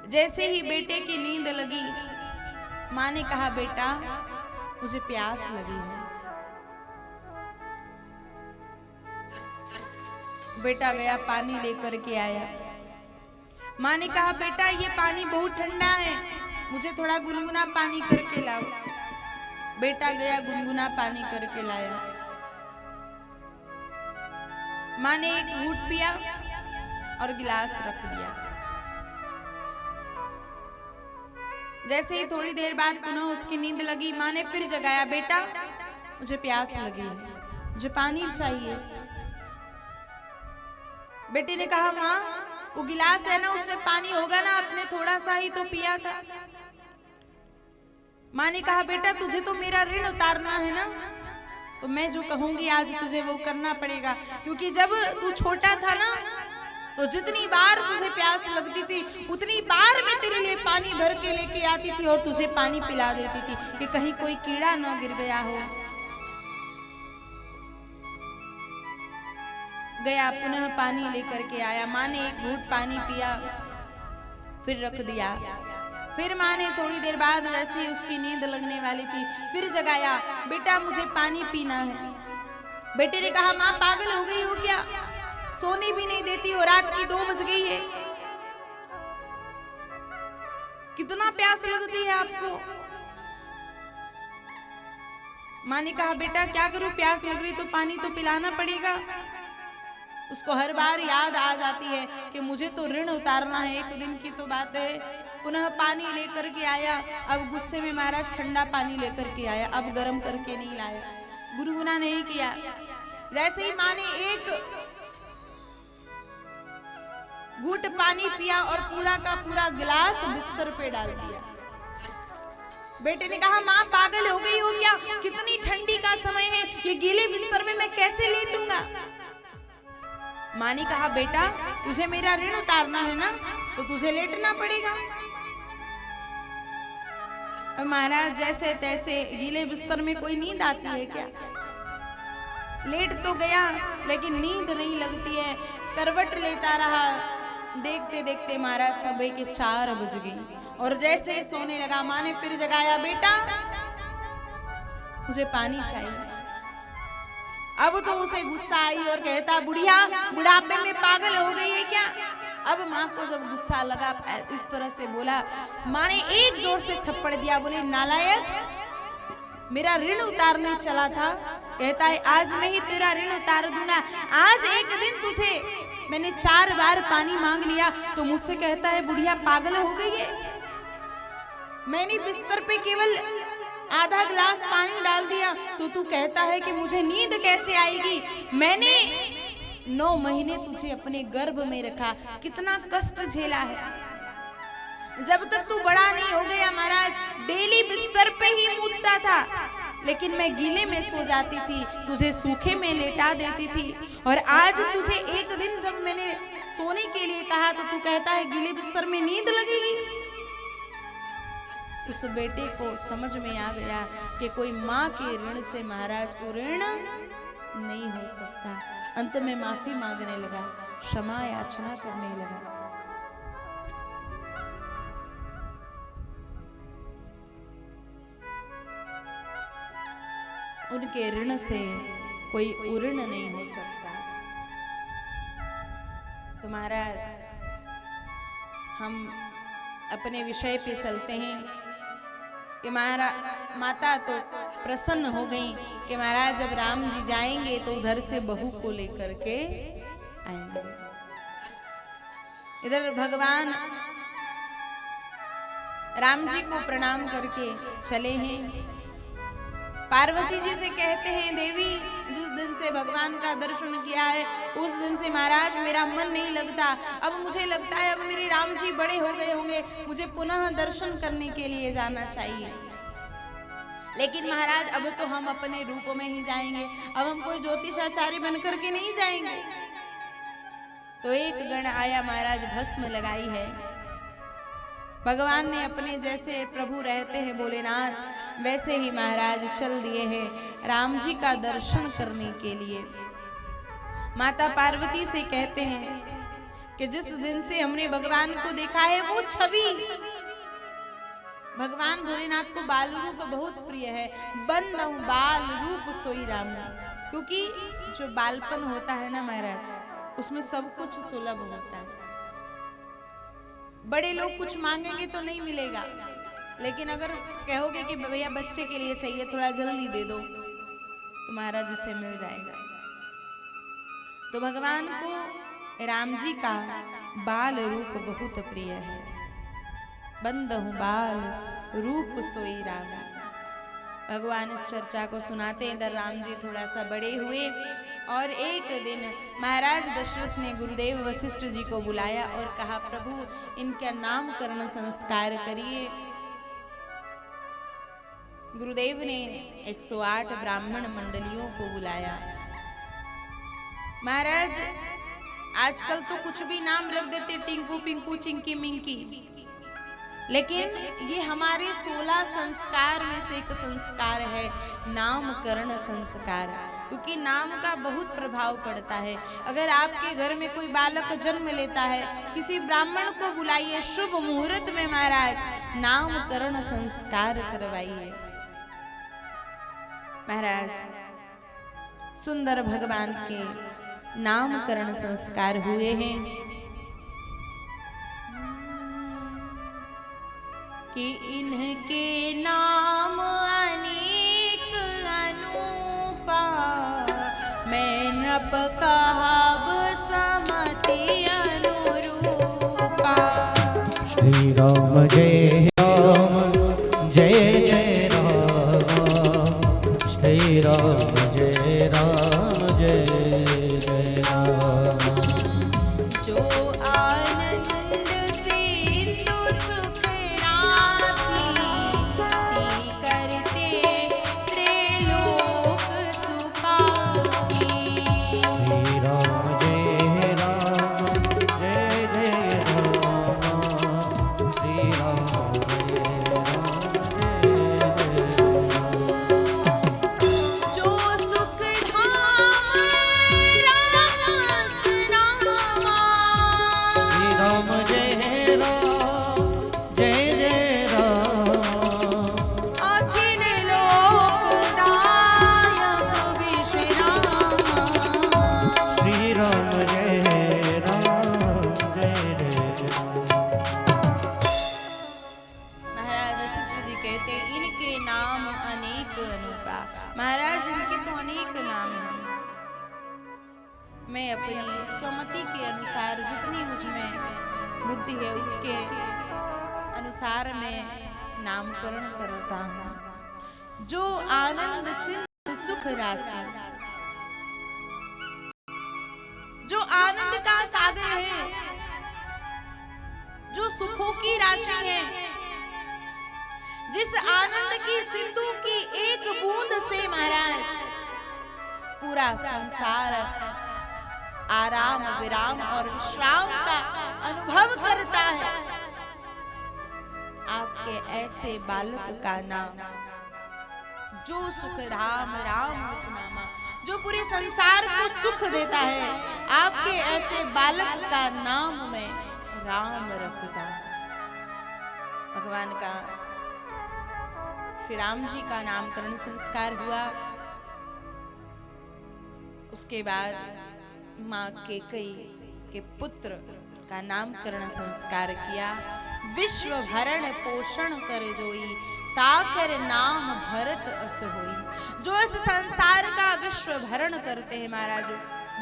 जैसे ही बेटे की नींद लगी, माँ ने कहा बेटा मुझे प्यास लगी है। बेटा गया पानी लेकर के आया। माँ ने कहा बेटा ये पानी बहुत ठंडा है, मुझे थोड़ा गुनगुना पानी करके लाओ। बेटा गया गुनगुना पानी करके लाया। माँ ने एक घूंट पिया और गिलास रख दिया। जैसे ही थोड़ी देर बाद पुनः उसकी नींद लगी, माँ ने फिर जगाया बेटा मुझे प्यास लगी है, मुझे पानी चाहिए। बेटे ने कहा माँ वो गिलास है ना उसमें पानी होगा ना, आपने थोड़ा सा ही तो पिया था। माँ ने कहा बेटा तुझे तो मेरा ऋण उतारना है ना, तो मैं जो कहूंगी आज तुझे वो करना पड़ेगा। क्योंकि जब तू छोटा था ना तो जितनी बार तुझे प्यास लगती थी उतनी बार मैं तेरे लिए पानी भर के लेके आती थी और तुझे पानी पिला देती थी कि कहीं कोई कीड़ा न गिर गया हो। गया पुनः पानी लेकर के आया। माँ ने एक घूंट पानी पिया फिर रख दिया। फिर माँ ने थोड़ी देर बाद जैसे ही उसकी नींद लगने वाली थी फिर जगाया बेटा मुझे पानी पीना है। बेटे ने कहा माँ पागल हो गई हो क्या, सोने भी नहीं देती हो, रात की 2 बज गई है, कितना प्यास लगती है आपको। माँ ने कहा बेटा क्या करूं, प्यास लग रही तो पानी तो पिलाना पड़ेगा। उसको हर बार याद आ जाती है कि मुझे तो ऋण उतारना है। एक दिन की तो बात है, पुनः पानी लेकर के आया। अब गुस्से में महाराज ठंडा पानी लेकर के आया, अब गर्म करके नहीं लाया, गुनगुना नहीं किया। जैसे ही माँ ने एक घूंट पानी पिया और पूरा का पूरा गिलास बिस्तर पे डाल दिया। बेटे ने कहा माँ पागल हो गई हो क्या, कितनी ठंडी का समय है, ये गीले बिस्तर में मैं कैसे लेटूंगा। माँ ने कहा बेटा तुझे मेरा ऋण उतारना है ना, तो तुझे लेटना पड़ेगा। और महाराज जैसे तैसे गीले बिस्तर में कोई नींद आती है क्या, लेट तो गया लेकिन नींद नहीं लगती है। करवट लेता रहा, देखते देखते महाराज सुबह के 4 बज गई और जैसे ही सोने लगा माँ ने फिर जगाया बेटा मुझे पानी चाहिए। अब तो उसे गुस्सा आई और कहता बुढ़िया बुढ़ापे में पागल हो गई है क्या। अब माँ को जब गुस्सा लगा इस तरह से बोला, माँ ने एक जोर से थप्पड़ दिया, बोले नालायक मेरा ऋण उतारने चला था, कहता है आज मैं ही तेरा ऋण उतार दूंगा। आज एक दिन तुझे मैंने 4 बार पानी मांग लिया तो मुझसे कहता है बुढ़िया पागल हो गई है। मैंने बिस्तर पे केवल आधा गिलास पानी डाल दिया तो तू कहता है कि मुझे नींद कैसे आएगी। मैंने 9 महीने तुझे अपने गर्भ में रखा, कितना कष्ट झेला है। जब तक तू बड़ा नहीं हो गया महाराज डेली बिस्तर पे ही मूतता था, लेकिन मैं गीले में सो जाती थी, तुझे सूखे में लेटा देती थी। और आज तुझे एक दिन जब मैंने सोने के लिए कहा तो तू कहता है गीले बिस्तर में नींद लगेगी। उस बेटे को समझ में आ गया कि कोई माँ के ऋण से महाराज को ऋण नहीं हो सकता। अंत में माफी मांगने लगा, क्षमा याचना करने लगा। उनके ऋण से कोई उऋण नहीं हो सकता। तो महाराज हम अपने विषय पे चलते हैं कि माता तो प्रसन्न हो गई कि महाराज जब राम जी जाएंगे तो उधर से बहू को लेकर के आएंगे। इधर भगवान राम जी को प्रणाम करके चले हैं। पार्वती जी से कहते हैं देवी जिस दिन से भगवान का दर्शन किया है उस दिन से महाराज मेरा मन नहीं लगता। अब मुझे लगता है अब मेरे राम जी बड़े हो गए होंगे, मुझे पुनः दर्शन करने के लिए जाना चाहिए। लेकिन महाराज अब तो हम अपने रूप में ही जाएंगे, अब हम कोई ज्योतिषाचार्य बनकर के नहीं जाएंगे। तो एक गण आया महाराज भस्म लगाई है। भगवान ने अपने जैसे प्रभु रहते हैं भोलेनाथ वैसे ही महाराज चल दिए हैं राम जी का दर्शन करने के लिए। माता पार्वती से कहते हैं कि जिस दिन से हमने भगवान को देखा है वो छवि, भगवान भोलेनाथ को बाल रूप बहुत प्रिय है। बंदहु बाल रूप सोई राम, क्योंकि जो बालपन होता है ना महाराज, उसमें सब कुछ सुलभ होता है। बड़े लोग कुछ मांगेंगे तो नहीं मिलेगा, लेकिन अगर कहोगे कि भैया बच्चे के लिए चाहिए, थोड़ा जल्दी दे दो, तो महाराज उसे मिल जाएगा। तो भगवान को राम जी का बाल रूप बहुत प्रिय है। बंदहु बाल रूप सोई राम। भगवान इस चर्चा को सुनाते हैं। इधर राम जी थोड़ा सा बड़े हुए और एक दिन महाराज दशरथ ने गुरुदेव वशिष्ठ जी को बुलाया और कहा, प्रभु इनका नामकरण संस्कार करिए। गुरुदेव ने 108 ब्राह्मण मंडलियों को बुलाया। महाराज आजकल तो कुछ भी नाम रख देते, टिंकू पिंकू चिंकी मिंकी, लेकिन ये हमारे 16 संस्कार में से एक संस्कार है नामकरण संस्कार, क्योंकि नाम का बहुत प्रभाव पड़ता है। अगर आपके घर में कोई बालक जन्म लेता है, किसी ब्राह्मण को बुलाइए, शुभ मुहूर्त में महाराज नामकरण संस्कार करवाइए। महाराज सुंदर भगवान के नामकरण संस्कार हुए हैं कि इनके नाम अनेक अनूपा, मैं नप कहाव समति अनुरूपा। श्री राम जय राम जय जय राम, श्री राम जय राम जय जय राम। जो आनंद सिंधु सुख राशि, सी करते त्रिलोक सुखासी। श्री राम जय राम जय जय राम, श्री राम जय राम जय जय राम। जो सुख धाम राम सुनावा, श्री राम जय राम जय जय राम। अखिल लोकदायक विश्रामा। श्री राम जय राम जय जय राम। महाराज वशिष्ठ जी कहते हैं, इनके नाम अनेक अनूपा। महाराज इनके तो अनेक नाम हैं, मैं अपनी स्वमति के अनुसार जितनी मुझ में बुद्धि है उसके अनुसार मैं नामकरण करता हूँ। जो आनंद सिंधु सुख राशि, जो आनंद का सागर है, जो सुखों की राशि है, जिस आनंद की सिंधु की एक बूंद से महाराज पूरा संसार आराम विराम और श्राम का अनुभव करता है, आपके ऐसे बालक का नाम, जो सुख राम राम नामा, जो पूरे संसार को सुख देता है, आपके ऐसे बालक का नाम मैं राम रखता हूं। भगवान का श्री राम जी का नामकरण संस्कार हुआ। उसके बाद माँ केकई के पुत्र का नामकरण संस्कार किया। विश्व भरण पोषण कर जोई, ताकर नाम भरत अस होई। जो इस संसार का विश्व भरण करते हैं महाराज,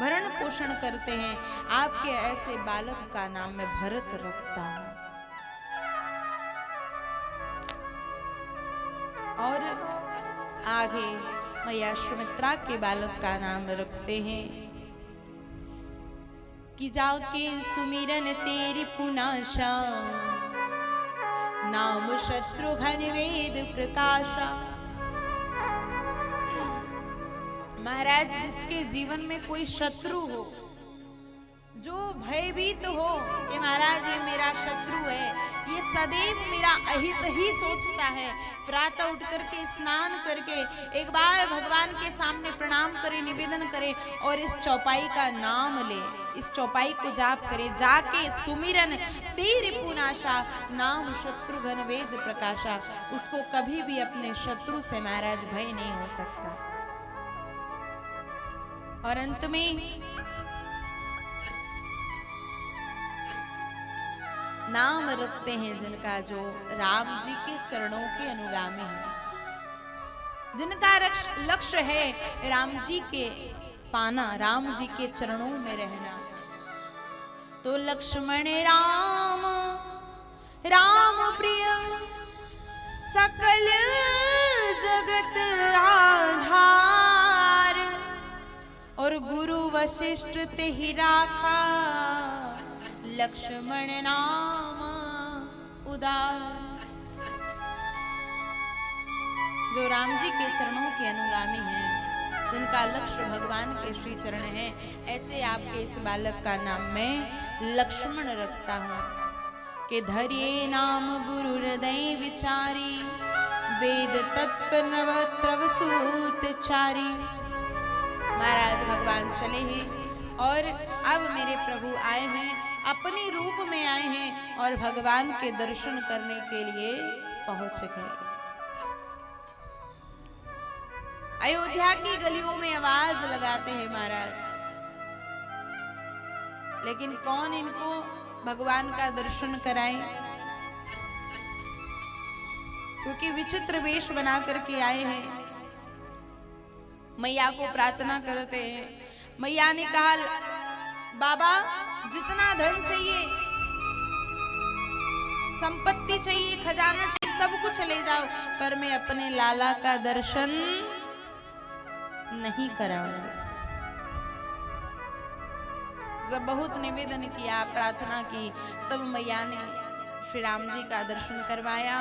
भरण पोषण करते हैं, आपके ऐसे बालक का नाम मैं भरत रखता हूं। और आगे मैया सुमित्रा के बालक का नाम रखते हैं कि जाके सुमिरन तेरी पुनाशा, नाम शत्रुघ्न वेद प्रकाशा। महाराज जिसके जीवन में कोई शत्रु हो, जो भयभीत हो कि महाराज ये मेरा शत्रु है, ये सदैव मेरा अहित ही सोचता है। प्रातः उठ करके स्नान करके एक बार भगवान के सामने प्रणाम करे, निवेदन करे और इस चौपाई का नाम ले, इस चौपाई को जाप करे, जाके सुमिरन तेरी पुनाशा नाम शत्रुघ्न वेद प्रकाशा। उसको कभी भी अपने शत्रु से महाराज भय नहीं हो सकता। और अंत में नाम रखते हैं जिनका, जो राम जी के चरणों के अनुगामी हैं, जिनका लक्ष्य है राम जी के पाना, राम जी के चरणों में रहना। तो लक्ष्मण राम राम प्रिय सकल जगत आधार, और गुरु वशिष्ठ ते ही राखा लक्ष्मण नाम उदार। जो राम जी के चरणों के अनुगामी हैं, जिनका लक्ष्य भगवान के श्री चरण है, ऐसे आपके इस बालक का नाम मैं लक्ष्मण रखता हूँ। कि धरिए नाम गुरु हृदय विचारी, वेद तत्व नवत्रव सूत चारी। महाराज भगवान चले ही और अब मेरे प्रभु आए हैं, अपने रूप में आए हैं और भगवान के दर्शन करने के लिए पहुंच गए। अयोध्या की गलियों में आवाज लगाते हैं महाराज, लेकिन कौन इनको भगवान का दर्शन कराए, क्योंकि विचित्र वेश बना करके आए हैं। मैया को प्रार्थना करते हैं। मैया ने कहा, बाबा जितना धन चाहिए, संपत्ति चाहिए, खजाना चाहिए, सब कुछ ले जाओ, पर मैं अपने लाला का दर्शन नहीं कराऊंगी। जब बहुत निवेदन किया, प्रार्थना की, तब मैया ने श्री राम जी का दर्शन करवाया।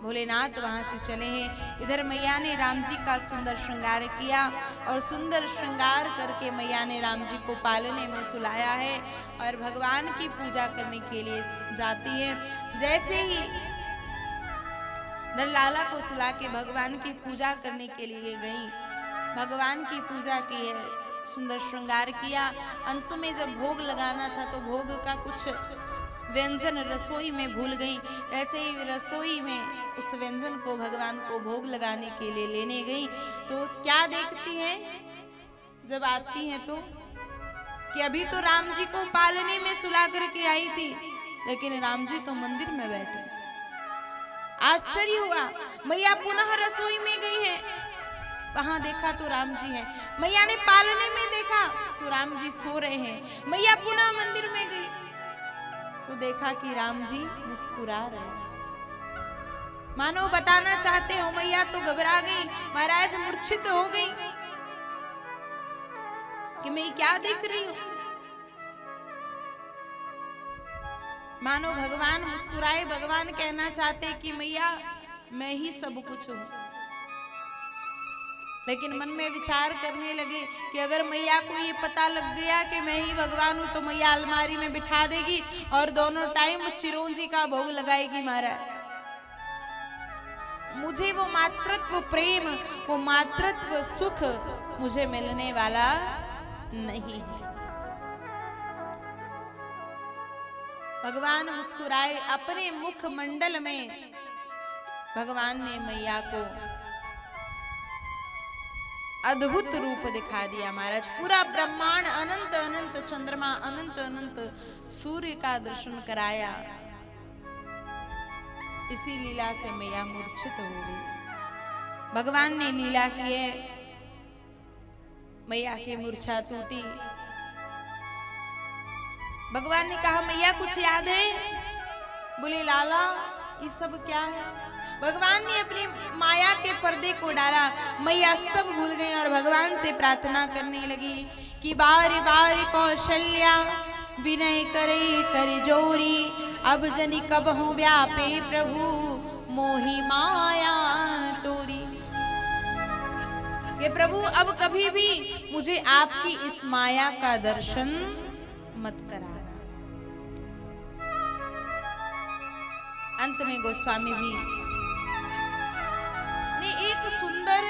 भोलेनाथ वहां से चले हैं। इधर मैया ने राम जी का सुंदर श्रृंगार किया और सुंदर श्रृंगार करके मैया ने राम जी को पालने में सुलाया है और भगवान की पूजा करने के लिए जाती है। जैसे ही लाला को सुला के भगवान की पूजा करने के लिए गई, भगवान की पूजा की है, सुंदर श्रृंगार किया। अंत में जब भोग लगाना था तो भोग का कुछ व्यंजन रसोई में भूल गई। ऐसे ही रसोई में उस व्यंजन को भगवान को भोग लगाने के लिए लेने गई तो क्या देखती हैं जब आती हैं तो, कि अभी तो राम जी को पालने में सुला करके आई थी, लेकिन राम जी तो मंदिर में बैठे। आश्चर्य हुआ। मैया पुनः रसोई में गई है, वहां देखा तो राम जी हैं। मैया ने पालने में देखा तो राम जी सो रहे हैं। मैया पुनः मंदिर में गई तो देखा कि राम जी मुस्कुरा रहे हैं। मानो बताना चाहते हो, मैया तो घबरा गई, महाराज मूर्छित हो गई कि मैं क्या देख रही हूं। मानो भगवान मुस्कुराए, भगवान कहना चाहते कि मैया मैं ही सब कुछ हूं। लेकिन मन में विचार करने लगे कि अगर मैया को ये पता लग गया कि मैं ही भगवान हूं तो मैया अलमारी में बिठा देगी और दोनों टाइम चिरौंजी का भोग लगाएगी। महाराज मुझे वो मातृत्व प्रेम, वो मातृत्व सुख मुझे मिलने वाला नहीं है। भगवान मुस्कुराए। अपने मुख मंडल में भगवान ने मैया को अद्भुत रूप दिखा दिया। महाराज पूरा ब्रह्मांड, अनंत अनंत चंद्रमा, अनंत अनंत सूर्य का दर्शन कराया। इसी लीला से मैया मूर्छित हो गई। भगवान ने लीला की है, मैया की मूर्छा टूटी। भगवान ने कहा मैया कुछ याद है? बोले लाला ये सब क्या है? भगवान ने अपनी माया के पर्दे को डाला। मैया सब भूल गई और भगवान से प्रार्थना करने लगी कि बारी बारी कौशल्या विनय करे कर जोरी, अब जनी कब हूँ व्यापे प्रभु मोहि माया तोरी। ये प्रभु अब कभी भी मुझे आपकी इस माया का दर्शन मत कराना। अंत में गोस्वामी जी ने एक सुंदर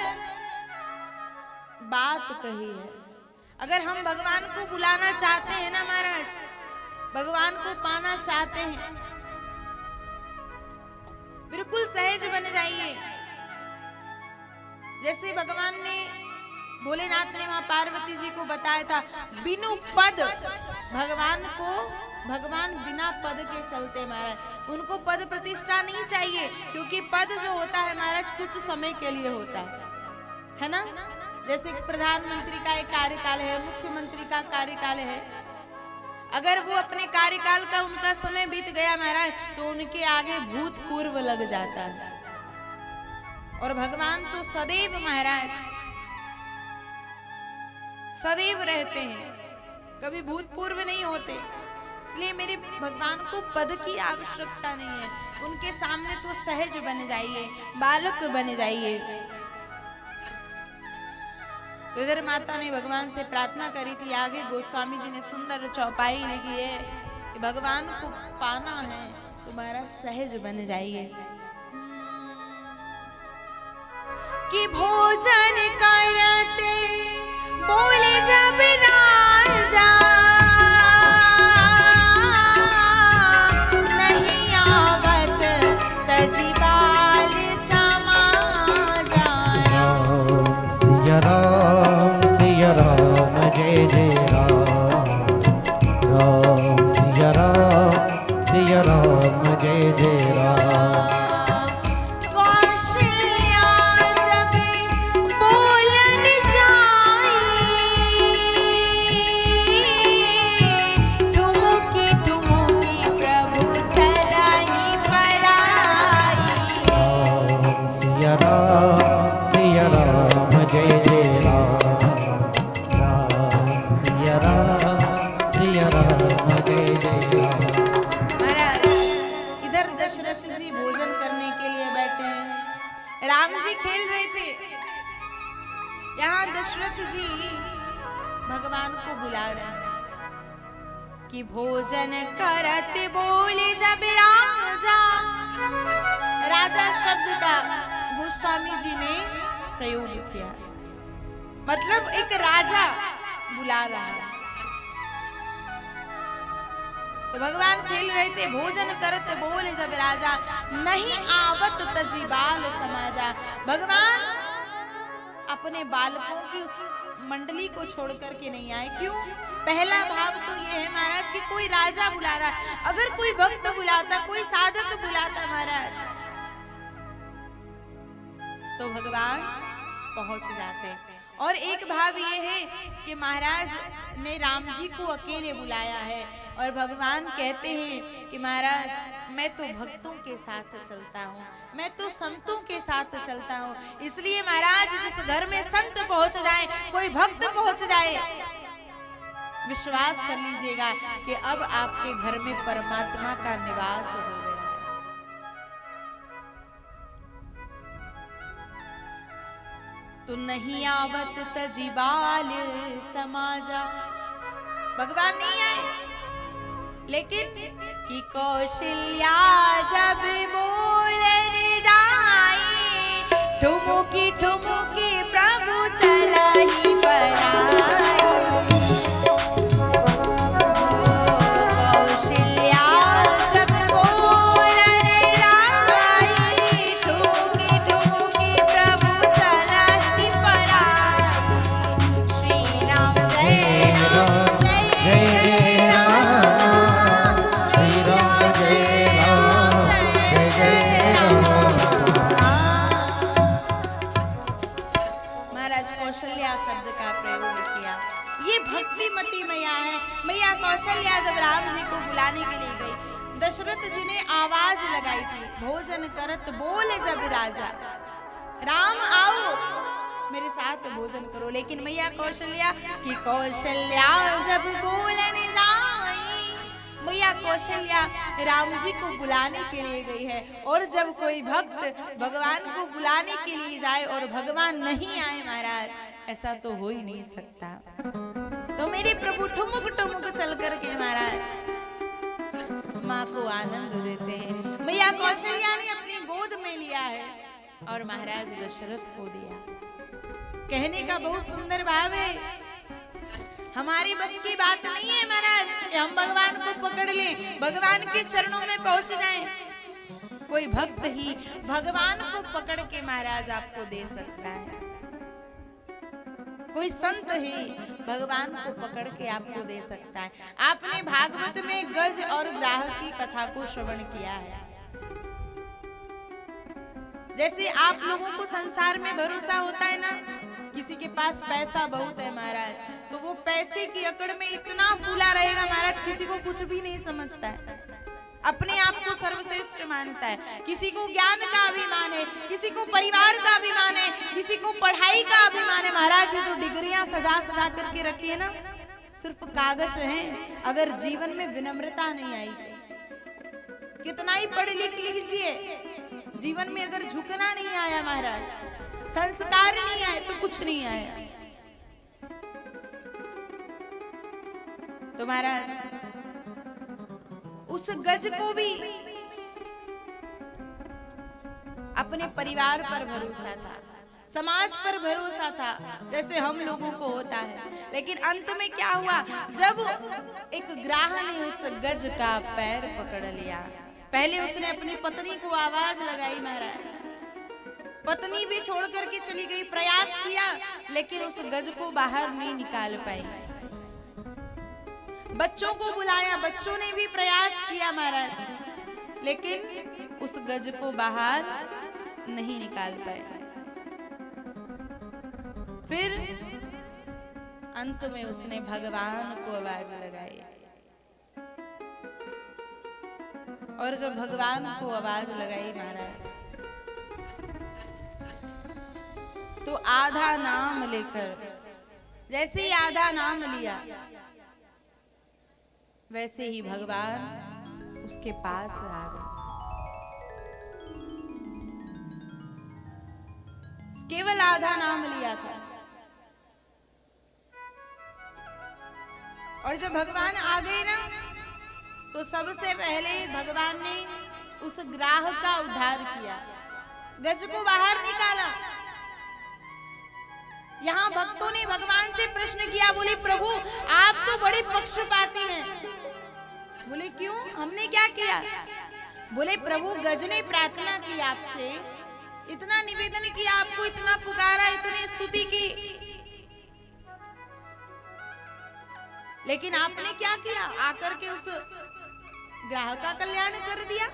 बात कही है। अगर हम भगवान को बुलाना चाहते हैं ना महाराज, भगवान को पाना चाहते हैं, बिल्कुल सहज बन जाइए। जैसे भगवान ने, भोलेनाथ ने वहां पार्वती जी को बताया था, बिनु पद भगवान बिना पद के चलते महाराज। उनको पद प्रतिष्ठा नहीं चाहिए, क्योंकि पद जो होता है महाराज कुछ समय के लिए होता है ना। जैसे प्रधानमंत्री का एक कार्यकाल है, मुख्यमंत्री का कार्यकाल है। अगर वो अपने कार्यकाल का उनका समय बीत गया महाराज, तो उनके आगे भूतपूर्व लग जाता है। और भगवान तो सदैव महाराज सदैव रहते हैं, कभी भूतपूर्व नहीं होते। इसलिए मेरे भगवान को पद की आवश्यकता नहीं है। उनके सामने तो सहज बन जाइए, बालक बन जाइए। तो इधर माता ने भगवान से प्रार्थना करी थी। आगे गोस्वामी जी ने सुंदर चौपाई लिखी है कि भगवान को पाना है तुम्हारा सहज बन जाइए। कि भोजन करते बोले जब राजा, नहीं आवत तजी बाल समाजा। सिया राम जय जय राम, राम सिया राम जय जय राम। राम जी खेल रहे थे, यहाँ दशरथ जी भगवान को बुला रहे हैं कि भोजन करते बोले जब राजा। राजा शब्द का गोस्वामी जी ने प्रयोग किया, मतलब एक राजा बुला रहा है। तो भगवान खेल रहे थे, भोजन करते बोले जब राजा, नहीं आवत तजी बाल समाजा। भगवान अपने बालकों की उस मंडली को छोड़ करके नहीं आए। क्यों? पहला भाव तो ये है महाराज कि कोई राजा बुला रहा। अगर कोई भक्त बुलाता, कोई साधक बुलाता महाराज, तो भगवान पहुंच जाते। और एक भाव ये है कि महाराज ने राम जी को अकेले बुलाया है और भगवान कहते हैं कि महाराज मैं तो भक्तों के साथ चलता हूँ, मैं तो संतों के साथ चलता हूँ। इसलिए महाराज जिस घर में संत पहुंच जाए, कोई भक्त पहुंच जाए, विश्वास कर लीजिएगा कि अब आपके घर में परमात्मा का निवास हो गया। तो नहीं आवत तजी बाल समाजा। भगवान नहीं आए, लेकिन कि कौशल्या जब बोलने जाए, ठुमुकी ठुमुकी प्रभु चला ही पराई। भक्तिमती मैया है। मैया कौशल्या जब राम जी को बुलाने के लिए गई, दशरथ जी ने आवाज लगाई थी, भोजन करत बोले जब राजा, राम आओ मेरे साथ भोजन करो। लेकिन मैया कौशल्या की कौशल्या जब बोलने जाई, मैया कौशल्या राम जी को बुलाने के लिए गई है। और जब कोई भक्त भगवान को बुलाने के लिए जाए और भगवान नहीं आए महाराज, ऐसा तो हो ही नहीं सकता। तो मेरे प्रभु ठुमुक ठुमुक चल करके महाराज माँ को आनंद देते हैं। मैया कौशल्या ने अपनी गोद में लिया है और महाराज दशरथ को दिया। कहने का बहुत सुंदर भाव है। हमारी बस की बात नहीं है महाराज कि हम भगवान को पकड़ लें, भगवान के चरणों में पहुंच जाएं। कोई भक्त ही भगवान को पकड़ के महाराज आपको दे सकता है। कोई संत ही भगवान को पकड़ के आपको दे सकता है। आपने भागवत में गज और ग्राह की कथा को श्रवण किया है। जैसे आप लोगों को संसार में भरोसा होता है ना, किसी के पास पैसा बहुत है महाराज, तो वो पैसे की अकड़ में इतना फूला रहेगा महाराज, किसी को कुछ भी नहीं समझता है, अपने आप को सर्वश्रेष्ठ मानता है। किसी को ज्ञान का अभिमान है, किसी को परिवार का अभिमान है, किसी को पढ़ाई का अभिमान है। महाराज ये जो डिग्रियां सजा सजा करके रखी है ना, सिर्फ कागज हैं। अगर जीवन में विनम्रता नहीं आई तो कितना ही पढ़ लिख लीजिए, जीवन में अगर झुकना नहीं आया महाराज, संस्कार नहीं आए तो कुछ नहीं आया। तो महाराज उस गज को भी अपने परिवार पर भरोसा था, समाज पर भरोसा था, जैसे हम लोगों को होता है। लेकिन अंत में क्या हुआ, जब एक ग्राह ने उस गज का पैर पकड़ लिया, पहले उसने अपनी पत्नी को आवाज लगाई महाराज, पत्नी भी छोड़ करके चली गई, प्रयास किया लेकिन उस गज को बाहर नहीं निकाल पाई। बच्चों को बुलाया, बच्चों ने भी प्रयास किया महाराज, लेकिन उस गज को बाहर नहीं निकाल पाए। फिर अंत में उसने भगवान को आवाज लगाई, और जब भगवान को आवाज लगाई महाराज, तो आधा नाम लेकर, जैसे ही आधा नाम लिया वैसे ही भगवान उसके पास आ गए। केवल आधा नाम लिया था, और जब भगवान आ गए ना, तो सबसे पहले भगवान ने उस ग्राह का उद्धार किया, गज को बाहर निकाला। यहाँ भक्तों ने भगवान से प्रश्न किया, बोले प्रभु आप तो बड़े पक्षपाती हैं। बोले क्यों, हमने क्या किया? बोले प्रभु गज ने प्रार्थना की आपसे, इतना निवेदन किया, आपको इतना पुकारा, इतनी स्तुति की, लेकिन आपने क्या किया, आकर के उस ग्राह का कल्याण कर दिया।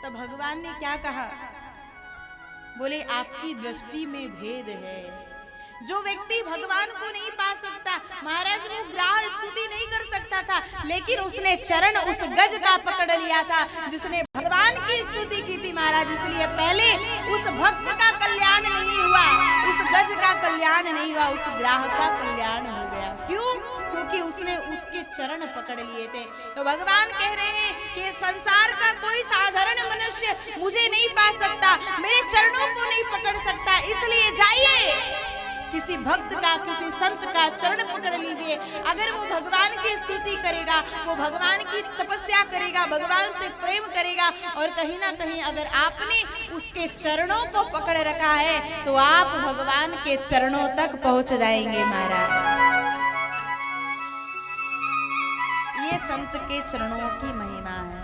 तो भगवान ने क्या कहा, बोले आपकी दृष्टि में भेद है। जो व्यक्ति भगवान को नहीं पा सकता, महाराज वो ग्राह स्तुति नहीं कर सकता था, लेकिन उसने चरण उस गज का पकड़ लिया था जिसने भगवान की स्तुति की थी महाराज। इसलिए पहले उस भक्त का कल्याण नहीं हुआ, उस गज का कल्याण नहीं हुआ, उस ग्राह का कल्याण हो गया। क्यों? क्योंकि उसने उसके चरण पकड़ लिए थे। तो भगवान कह रहे हैं कि संसार का कोई साधारण मनुष्य मुझे नहीं पा सकता, मेरे चरणों को नहीं पकड़ सकता, इसलिए जाइए किसी भक्त का, किसी संत का चरण पकड़ लीजिए। अगर वो भगवान की स्तुति करेगा, वो भगवान की तपस्या करेगा, भगवान से प्रेम करेगा, और कहीं ना कहीं अगर आपने उसके चरणों को पकड़ रखा है तो आप भगवान के चरणों तक पहुंच जाएंगे महाराज। ये संत के चरणों की महिमा है,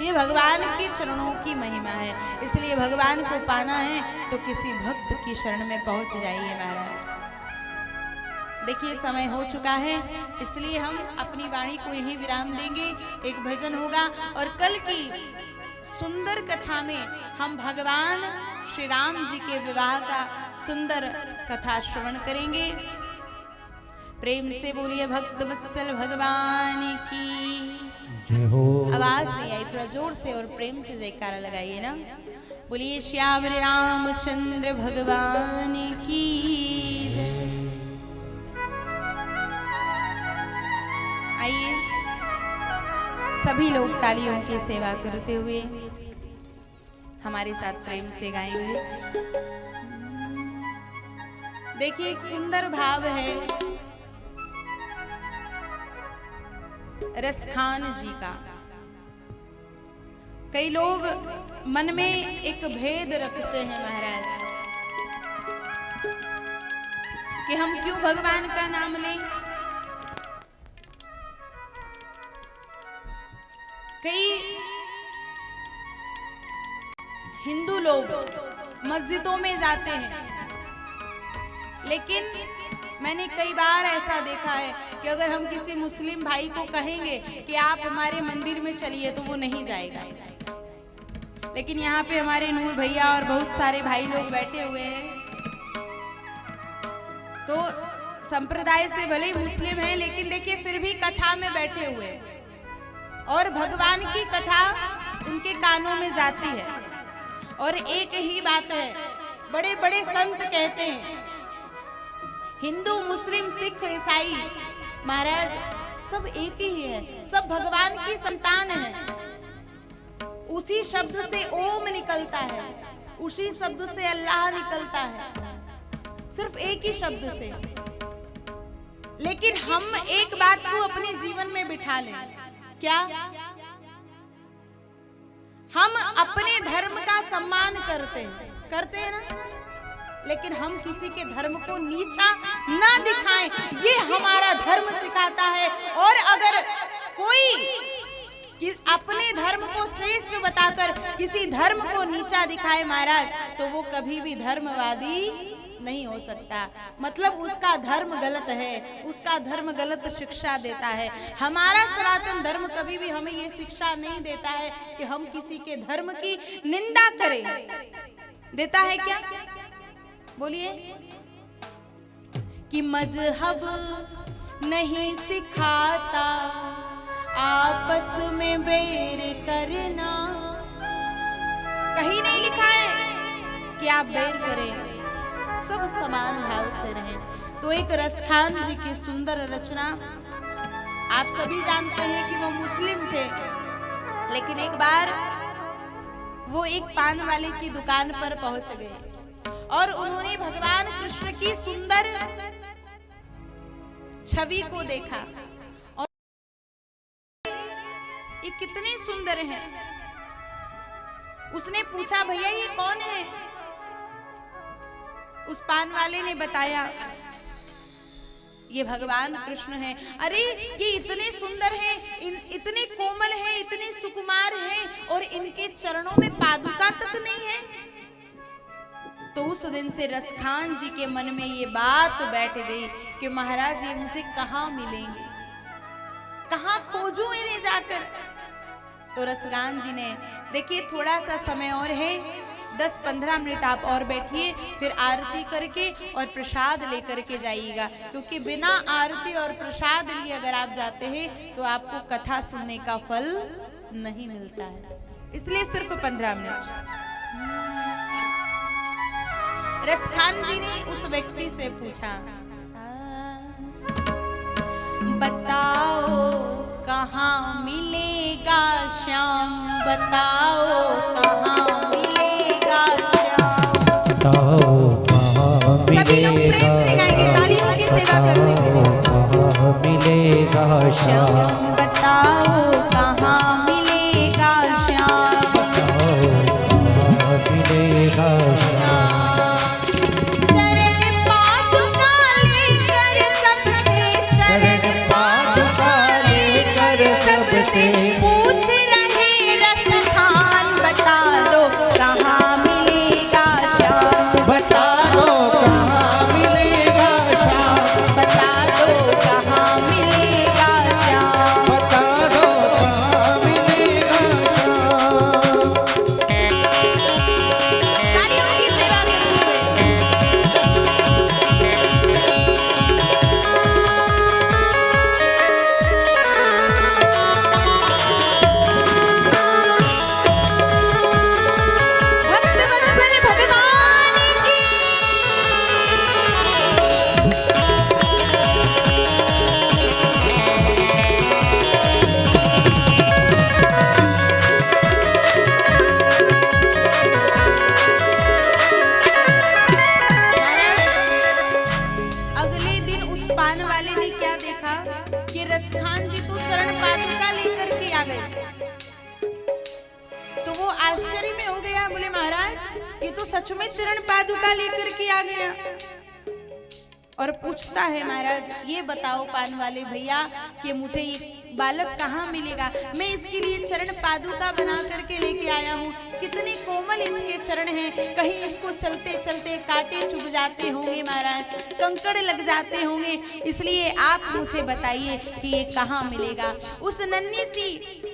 ये भगवान के चरणों की महिमा है। इसलिए भगवान को पाना है तो किसी भक्त की शरण में पहुंच जाइए महाराज। देखिए समय हो चुका है, इसलिए हम अपनी वाणी को यही विराम देंगे। एक भजन होगा और कल की सुंदर कथा में हम भगवान श्री राम जी के विवाह का सुंदर कथा श्रवण करेंगे। प्रेम से बोलिए भक्त वत्सल भगवान की। आवाज नहीं आई, थोड़ा जोर से और प्रेम से जयकारा लगाइए ना। बोलिए श्याम रामचंद्र भगवान की। आइए सभी लोग तालियों की सेवा करते हुए हमारे साथ प्रेम से गाएंगे। देखिए एक सुंदर भाव है रसखान जी का। कई लोग मन में एक भेद रखते हैं महाराज कि हम क्यों भगवान का नाम लें। कई हिंदू लोग मस्जिदों में जाते हैं, लेकिन मैंने कई बार ऐसा देखा है कि अगर हम किसी मुस्लिम भाई को कहेंगे कि आप हमारे मंदिर में चलिए तो वो नहीं जाएगा। लेकिन यहाँ पे हमारे नूर भैया और बहुत सारे भाई लोग बैठे हुए हैं, तो संप्रदाय से भले ही मुस्लिम हैं, लेकिन देखिए फिर भी कथा में बैठे हुए हैं और भगवान की कथा उनके कानों में जाती है। और एक ही बात है, बड़े बड़े संत कहते हैं हिंदू मुस्लिम सिख ईसाई महाराज सब एक ही है, सब भगवान की संतान है। उसी शब्द से ओम निकलता है, उसी शब्द से अल्लाह निकलता है, सिर्फ एक ही शब्द से। लेकिन हम एक बात को अपने जीवन में बिठा लें, क्या हम अपने धर्म का सम्मान करते हैं ना, लेकिन हम किसी के धर्म को नीचा ना दिखाएं, ये हमारा धर्म सिखाता है। और अगर कोई अपने धर्म को श्रेष्ठ बताकर किसी धर्म को नीचा दिखाए महाराज, तो वो कभी भी धर्मवादी नहीं हो सकता। मतलब उसका धर्म गलत है, उसका धर्म गलत शिक्षा देता है। हमारा सनातन धर्म कभी भी हमें ये शिक्षा नहीं देता है कि हम किसी के धर्म की निंदा करें। देता है क्या? बोलिए। कि मजहब नहीं सिखाता आपस में बैर करना। कहीं नहीं लिखा है कि आप बैर करें, सब समान भाव से रहें। तो एक रसखान जी की सुंदर रचना, आप सभी जानते हैं कि वो मुस्लिम थे, लेकिन एक बार वो एक पान वाले की दुकान पर पहुंच गए और उन्होंने भगवान कृष्ण की सुंदर छवि को देखा और ये कितनी सुंदर है। उसने पूछा, भैया ये कौन है? उस पान वाले ने बताया, ये भगवान कृष्ण है। अरे ये इतने सुंदर हैं, इतने कोमल हैं, इतने सुकुमार हैं और इनके चरणों में पादुका तक नहीं है। तो उस दिन से रसखान जी के मन में ये बात बैठ गई कि महाराज ये मुझे कहाँ मिलेंगे, कहाँ खोजूं इन्हें जाकर। तो रसखान जी ने, देखिए थोड़ा सा समय और है, 10-15 मिनट आप और बैठिए, फिर आरती करके और प्रसाद लेकर के जाइएगा, क्योंकि बिना आरती और प्रसाद लिए अगर आप जाते हैं तो आपको कथा सुनने का फल नहीं मिलता है। इसलिए सिर्फ 15 मिनट। रसखान जी ने उस व्यक्ति से पूछा, बताओ कहाँ मिलेगा श्याम, बताओ कहाँ मिलेगा श्याम। सभी लोग प्रेम से गाएंगे, तालियों की सेवा करते हुए। मिलेगा श्याम, बताओ कहाँ मिलेगा श्याम, मिलेगा श्याम। चरण पादुका लेकर सबसे, चरण पादुका लेकर सबसे पूछ रहे रसखान, बता दो कहाँ मिलेगा श्याम, बता दो कहाँ मिलेगा श्याम, बता दो कहाँ मिलेगा श्याम। चरण पादुका लेकर के आ गया और पूछता है, महाराज ये बताओ पान वाले भैया कि मुझे ये बालक कहाँ मिलेगा? मैं इसके लिए चरण पादुका बना करके लेके आया हूँ। कितने कोमल इसके चरण हैं, कहीं इसको चलते चलते कांटे चुभ जाते होंगे महाराज, कंकड़ लग जाते होंगे, इसलिए आप मुझे बताइए कि ये कहाँ मिलेगा। उस नन्ही सी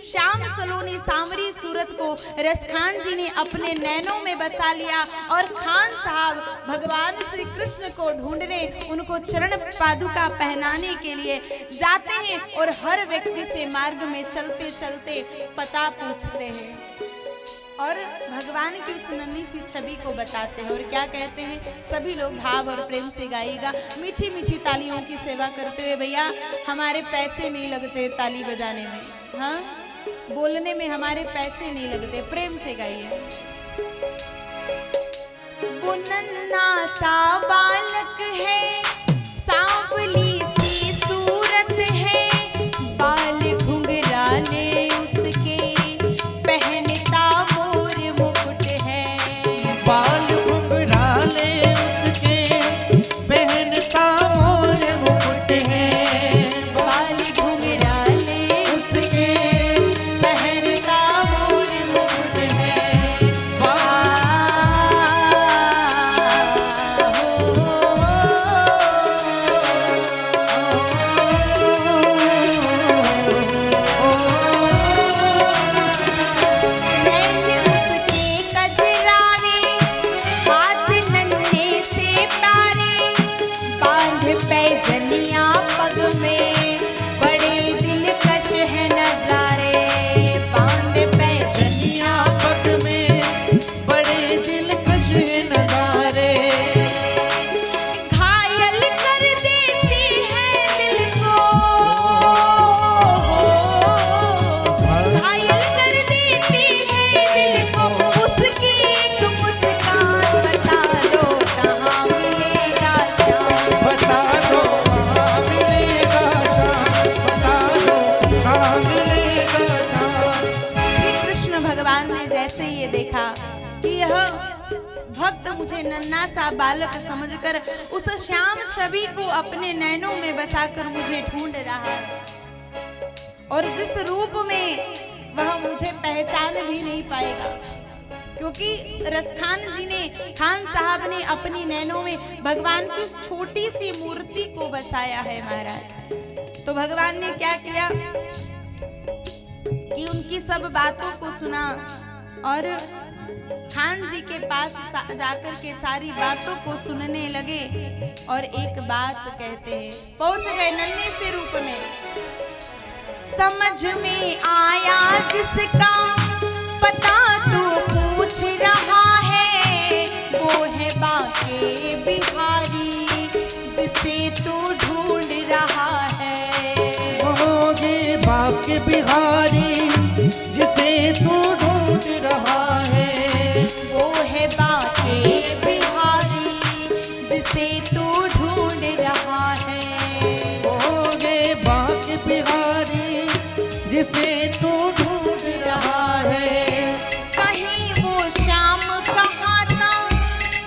श्याम सलोनी सांवरी सूरत को रसखान जी ने अपने नैनों में बसा लिया और खान साहब भगवान श्री कृष्ण को ढूंढने, उनको चरण पादुका पहनाने के लिए जाते हैं और हर व्यक्ति से मार्ग में चलते चलते पता पूछते हैं और भगवान की उस नन्ही सी छवि को बताते हैं और क्या कहते हैं। सभी लोग भाव और प्रेम से गाइएगा, मीठी मीठी तालियों की सेवा करते हुए। भैया हमारे पैसे नहीं लगते ताली बजाने में, हाँ बोलने में हमारे पैसे नहीं लगते, प्रेम से गाइए। वो नन्हा सा बालक है, सांवली सी सूरत है, बाल घुंघराले उसके, पहनता मोर मुकुट है। बाल घुंघराले उसके, पहनता मोर मुकुट है। बाल घुंघराले उसके, पहनता मोर मुकुट है। मुझे नन्हा सा बालक समझकर उस श्याम छवि को अपने नैनों में बसाकर मुझे ढूंढ रहा है और जिस रूप में वह मुझे पहचान भी नहीं पाएगा, क्योंकि रसखान जी ने, खान साहब ने अपनी नैनों में भगवान की छोटी सी मूर्ति को बसाया है महाराज। तो भगवान ने क्या किया कि उनकी सब बातों को सुना और खान जी के पास जाकर के सारी बातों को सुनने लगे और एक बात कहते हैं। पहुंच गए नन्हे से रूप में। समझ में आया जिसका पता तू पूछ रहा है, वो है बाके बिहारी जिसे तू ढूंढ रहा है। वो है बाके बिहारी जिसे तू ढूंढ रहा है। वो है बाके बिहारी जिसे तू ढूंढ रहा है। वो है बाके बिहारी जिसे तू ढूंढ रहा है। कहीं वो श्याम कहाँ था,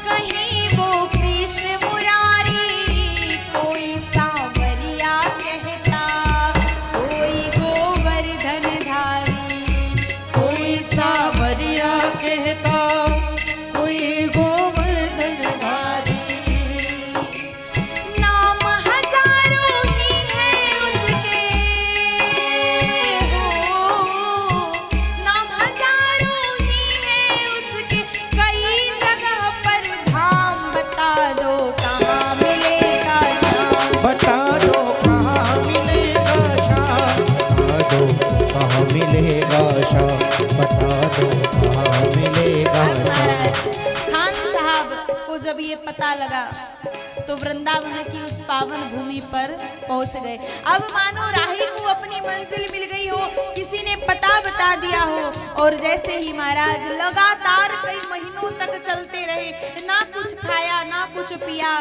कहीं वो कृष्ण मुरारी, कोई सांवरिया कहता, कोई गोवर्धन धारी, कोई सांवरिया कहता, कोई गोवर्धन धारी। नाम हजारों ही है उसके, नाम हजारों ही है उसके, कई जगह पर धाम। बता दो कहाँ मिलेगा श्याम, बता दो कहाँ मिलेगा श्याम, बता दो कहाँ मिलेगा श्याम, बता दो कहाँ मिलेगा बस श्याम। महाराज, खान साहब को जब ये पता लगा तो वृंदावन की उस पावन भूमि पर पहुंच गए। अब मानो राही को अपनी मंजिल मिल गई हो, किसी ने पता बता दिया हो, और जैसे ही महाराज लगातार कई महीनों तक चलते रहे, ना कुछ खाया ना कुछ पिया,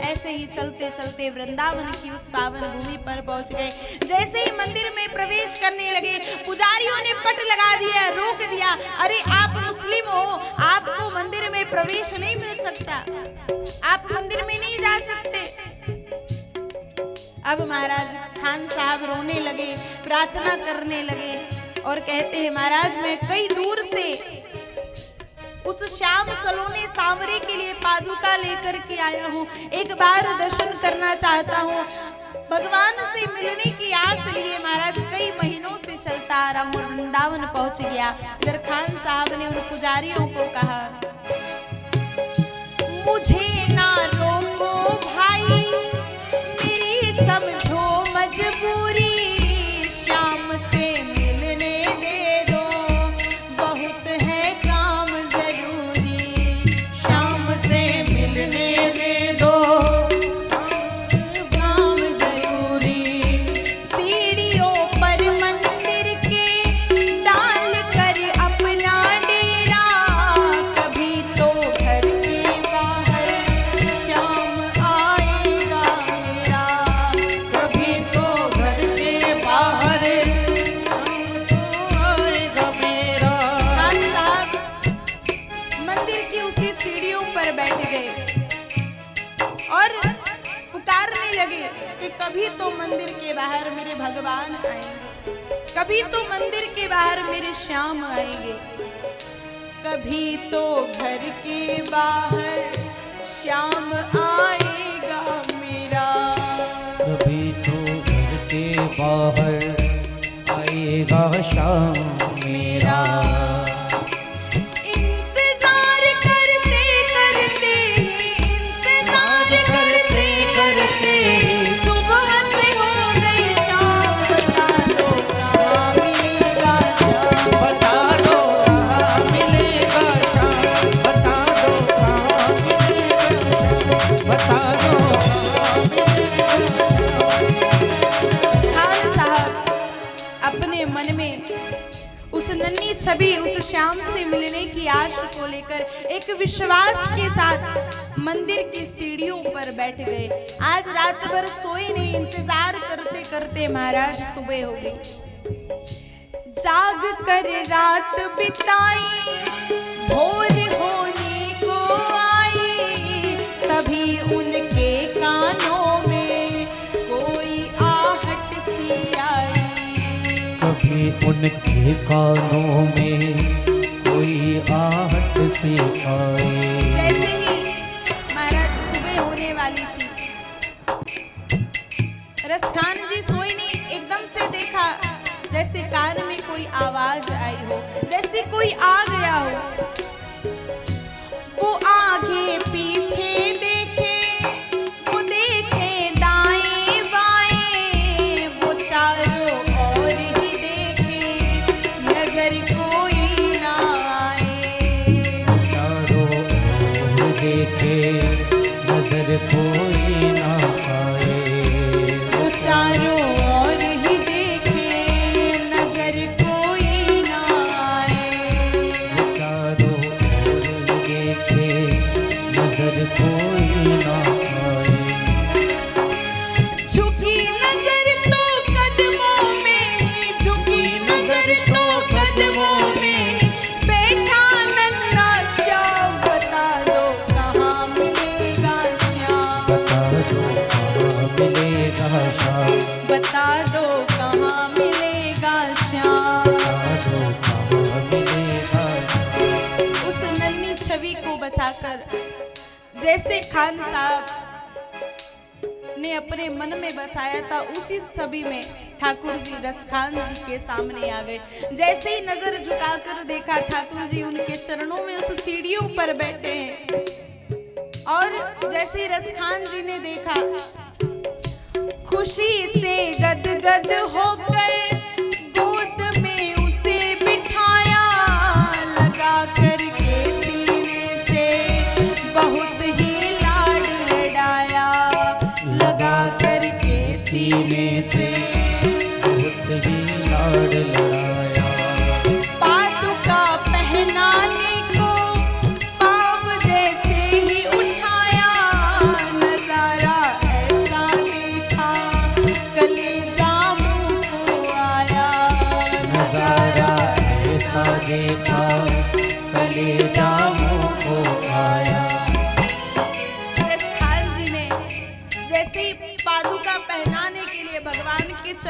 ऐसे ही चलते चलते वृंदावन की उस पावन भूमि पर पहुंच गए। जैसे ही मंदिर में प्रवेश करने लगे, पुजारियों ने पट लगा दिया, रोक दिया। अरे आप मुस्लिम हो, आपको मंदिर में प्रवेश नहीं मिल सकता, आप मंदिर में नहीं जा सकते। अब महाराज खान साहब रोने लगे, प्रार्थना करने लगे और कहते हैं, महाराज मैं कई दूर से उस श्याम सलोने सांवरे के लिए पादुका लेकर के आया हूँ, एक बार दर्शन करना चाहता हूँ। भगवान से मिलने की आस लिए महाराज कई महीनों से चलता आ रहा हूँ, वृंदावन पहुंच गया। इधर खान साहब ने उन पुजारियों को कहा, मुझे ना रोको भाई, मेरी समझो मजबूरी, श्याम से मिलने दे दो, बहुत है काम जरूरी, श्याम से मिलने दे दो, काम जरूरी। सीढ़ियों पर मंदिर के डाल कर अपना डेरा, कभी तो घर के बाहर श्याम आएगा मेरा, कभी तो घर के बाहर आएगा मेरा। खान साहब मंदिर की उसी सीढ़ियों पर बैठ गए और पुकारने लगे कि कभी तो मंदिर के बाहर मेरे भगवान आएंगे, कभी तो मंदिर के बाहर मेरे श्याम आएंगे, कभी तो घर के बाहर श्याम आएगा मेरा। कभी तो घर के बाहर आएगा श्याम मेरा। इंतजार करते करते, इंतजार करते करते, सुबह से हो गई शाम, बता दो कहाँ मिलेगा श्याम। बता दो कहाँ मिलेगा श्याम, बता दो कहाँ मिलेगा श्याम, बता दो खान साहब अपने मन में उस नन्ही छवि, उस श्याम से मिलने की आश को लेकर एक विश्वास के साथ मंदिर की सीढ़ियों पर बैठ गए। आज रात भर सोए नहीं, इंतजार करते करते महाराज सुबह हो गई। जाग कर रात बिताई, भोर होने को आई, तभी उनके कानों में कोई आहट सी आई। कभी उनके कानों में कोई आहट सी आए। जैसे ही महाराज सुबह होने वाली थी, रसखान जी सोए नहीं, एकदम से देखा जैसे कान में कोई आवाज आई हो, जैसे कोई आ गया हो। वो आगे पीछे देखे, वो देखे दाएं बाएं, वो चारों ओर ही देखे, नजर कोई ना आए। चारों ओर देखे, नजर कोई ना आए। वो चारों ओर ही देखे, नजर कोई ना आए। वो चारों ओर देखे, नजर कोई ना आए। झुकी नजर तो कदमों में, झुकी नजर तो कदमों में, बैठा नन्हा श्याम, बता दो कहाँ मिलेगा श्याम। बता दो कहाँ मिलेगा श्याम, बता दो कहाँ मिलेगा श्याम। बता दो कहाँ मिलेगा श्याम। उस नन्ही छवि को बसाकर जैसे खान साहब ने अपने मन में बसाया था, उसी छवि में ठाकुर जी रसखान जी के सामने आ गए। जैसे ही नजर झुकाकर देखा, ठाकुर जी उनके चरणों में उस सीढ़ियों पर बैठे हैं। और जैसे ही रसखान जी ने देखा, खुशी से गदगद होकर गोद में उसे बिठाया, लगा करके सीने से बहुत ही लाड लड़ाया, लगा करके सीने से बहुत ही लाड लड़ाया। पादुका पहनाने को पाँव जैसे ही उठाया, नजारा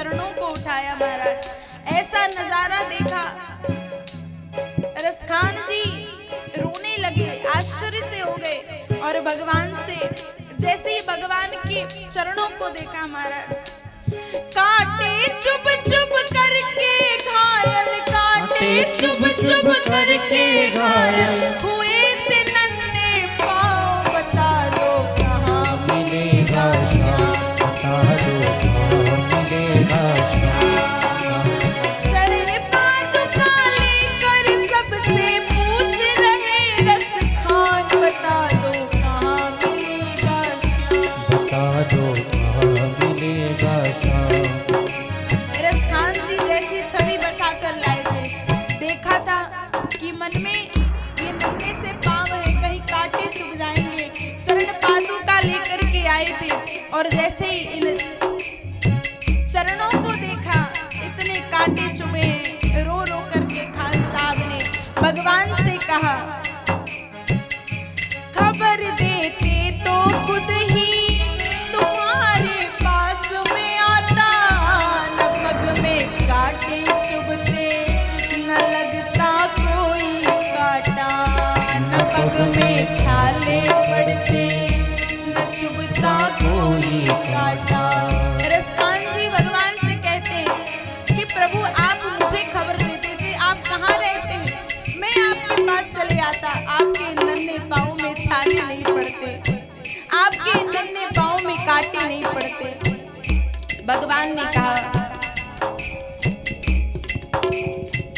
चरणों को उठाया महाराज। ऐसा नजारा देखा, रसखान जी रोने लगे, आश्चर्य से हो गए और भगवान से जैसे ही भगवान के चरणों को देखा महाराज, काटे चुभ चुभ करके घायल, काटे चुभ चुभ करके घायल हुए थे नन्हे पाँव, बता दो कहाँ मिलेगा श्याम, बता दो कहाँ मिलेगा श्याम। शरण पादुका लेकर सबसे पूछ रहे रसखान, बता दो कहाँ मिलेगा श्याम, बता दो कहाँ मिलेगा श्याम। रसखान जी जैसी छवि बसाकर लाए थे, देखा था कि मन में ये नन्हे से पाँव है, कहीं कांटे चुभ जाएंगे, शरण पादुका लेकर के आए थे और जैसे ही इन चरणों को देखा इतने कांटे चुभे हैं, रो रो करके खान साहब ने भगवान से कहा, खबर देते तो खुद ही तुम्हारे पास में आता, न पग में कांटे चुभते न लगता कोई काटा, न पग में छाले पड़ते न चुभता कोई काटा। रसखान जी भगवान से कहते हैं कि प्रभु आप मुझे खबर देते थे, आप कहाँ रहते हैं, मैं आपके पास चले आता, आपके नन्हे पाँव में छाले नहीं पड़ते, आपके नन्हे पाँव में कांटे नहीं पड़ते। भगवान ने कहा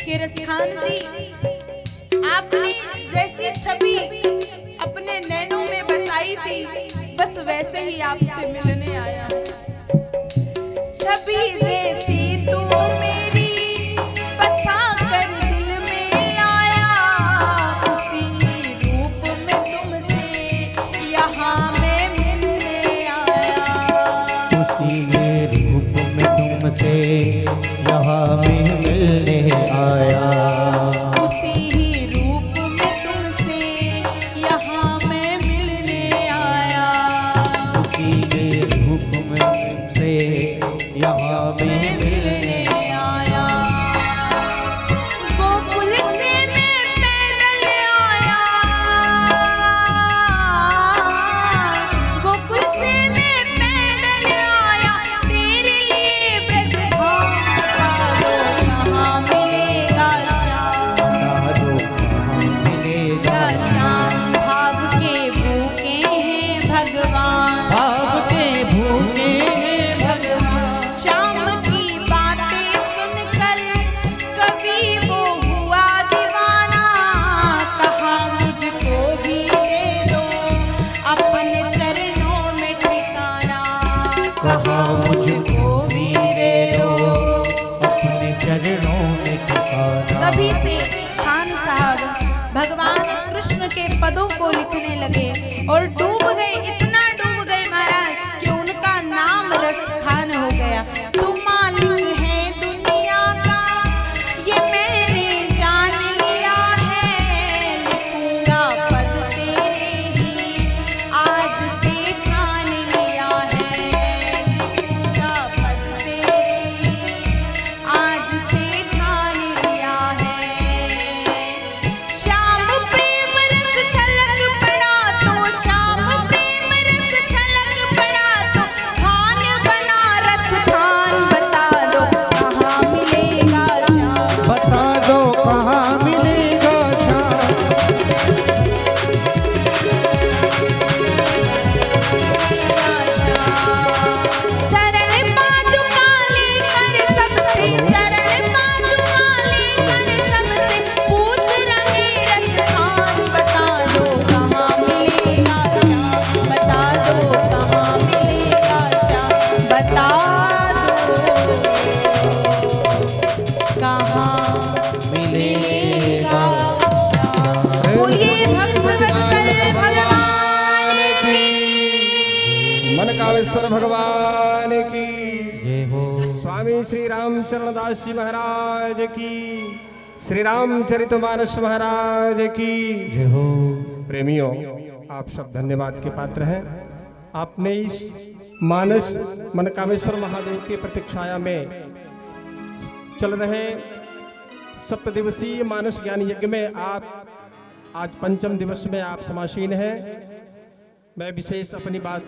कि रसखान जी आपने जैसी छवि अपने नैनों में बसाई थी, बस वैसे ही आपसे मिलने आया हूं। छवि जैसी तू मेरी बसा कर दिल में लाया, उसी रूप में तुमसे यहाँ मैं मिलने आया, उसी रूप में तुमसे यहाँ मैं मिलने आया, उसी ही रूप में तुमसे यहाँ मैं मिलने आया, उसी के रूप में तुमसे यहाँ मैं मैं मिलने आया। गोकुल से मैं पैदल आया, गोकुल से मैं पैदल आया, तेरे लिए ब्रजधाम, बता दो कहाँ मिलेगा श्याम, बता दो कहाँ मिलेगा श्याम भाव के भूखे हैं भगवान, भाव के भूखे हैं भगवान श्याम की बातें सुनकर कभी वो हुआ दीवाना, कहा मुझको भी दे दो अपने चरणों में ठिकाना, कहा मुझको भी दे दो अपने चरणों में ठिकाना। तभी से खान साहब भगवान कृष्ण के पदों को लिखने लगे और डूब गए, इतना डूब गए महाराज कि उनका नाम रसखान हो गया। तू मालिक है दुनिया का ये मैंने जान लिया है, लिखूंगा पद तेरे ही आज से ठान लिया है, लिखूंगा पद तेरे ही आज से ठान लिया है। श्याम प्रेम रस छलक पड़ा तो, श्याम प्रेम रस छलक पड़ा तो, खान बना रसखान, बता दो कहाँ मिलेगा श्याम, बता दो कहाँ मिलेगा श्याम। चरण पादुका लेकर सबसे, चरण पादुका लेकर सबसे पूछ रहे रसखान, बता दो कहाँ मिलेगा श्याम, बता दो कहाँ मिलेगा श्याम, बता दो कहाँ मिलेगा बोलिए भक्त वत्सल भगवान की। मन कामेश्वर भगवान की, जय हो। स्वामी श्री रामचरणदास जी महाराज की, श्री रामचरितमानस महाराज की जय हो। प्रेमियों, आप सब धन्यवाद के पात्र हैं। आपने इस मानस मनकामेश्वर महादेव की प्रतीक्षाया में चल रहे 7 दिवसीय मानस ज्ञान यज्ञ में आप आज 5म दिवस में आप समासीन हैं। मैं विशेष अपनी बात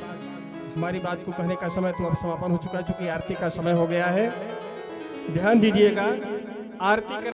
हमारी बात को कहने का समय तो अब समापन हो चुका है, चूंकि आरती का समय हो गया है। ध्यान दीजिएगा, आरती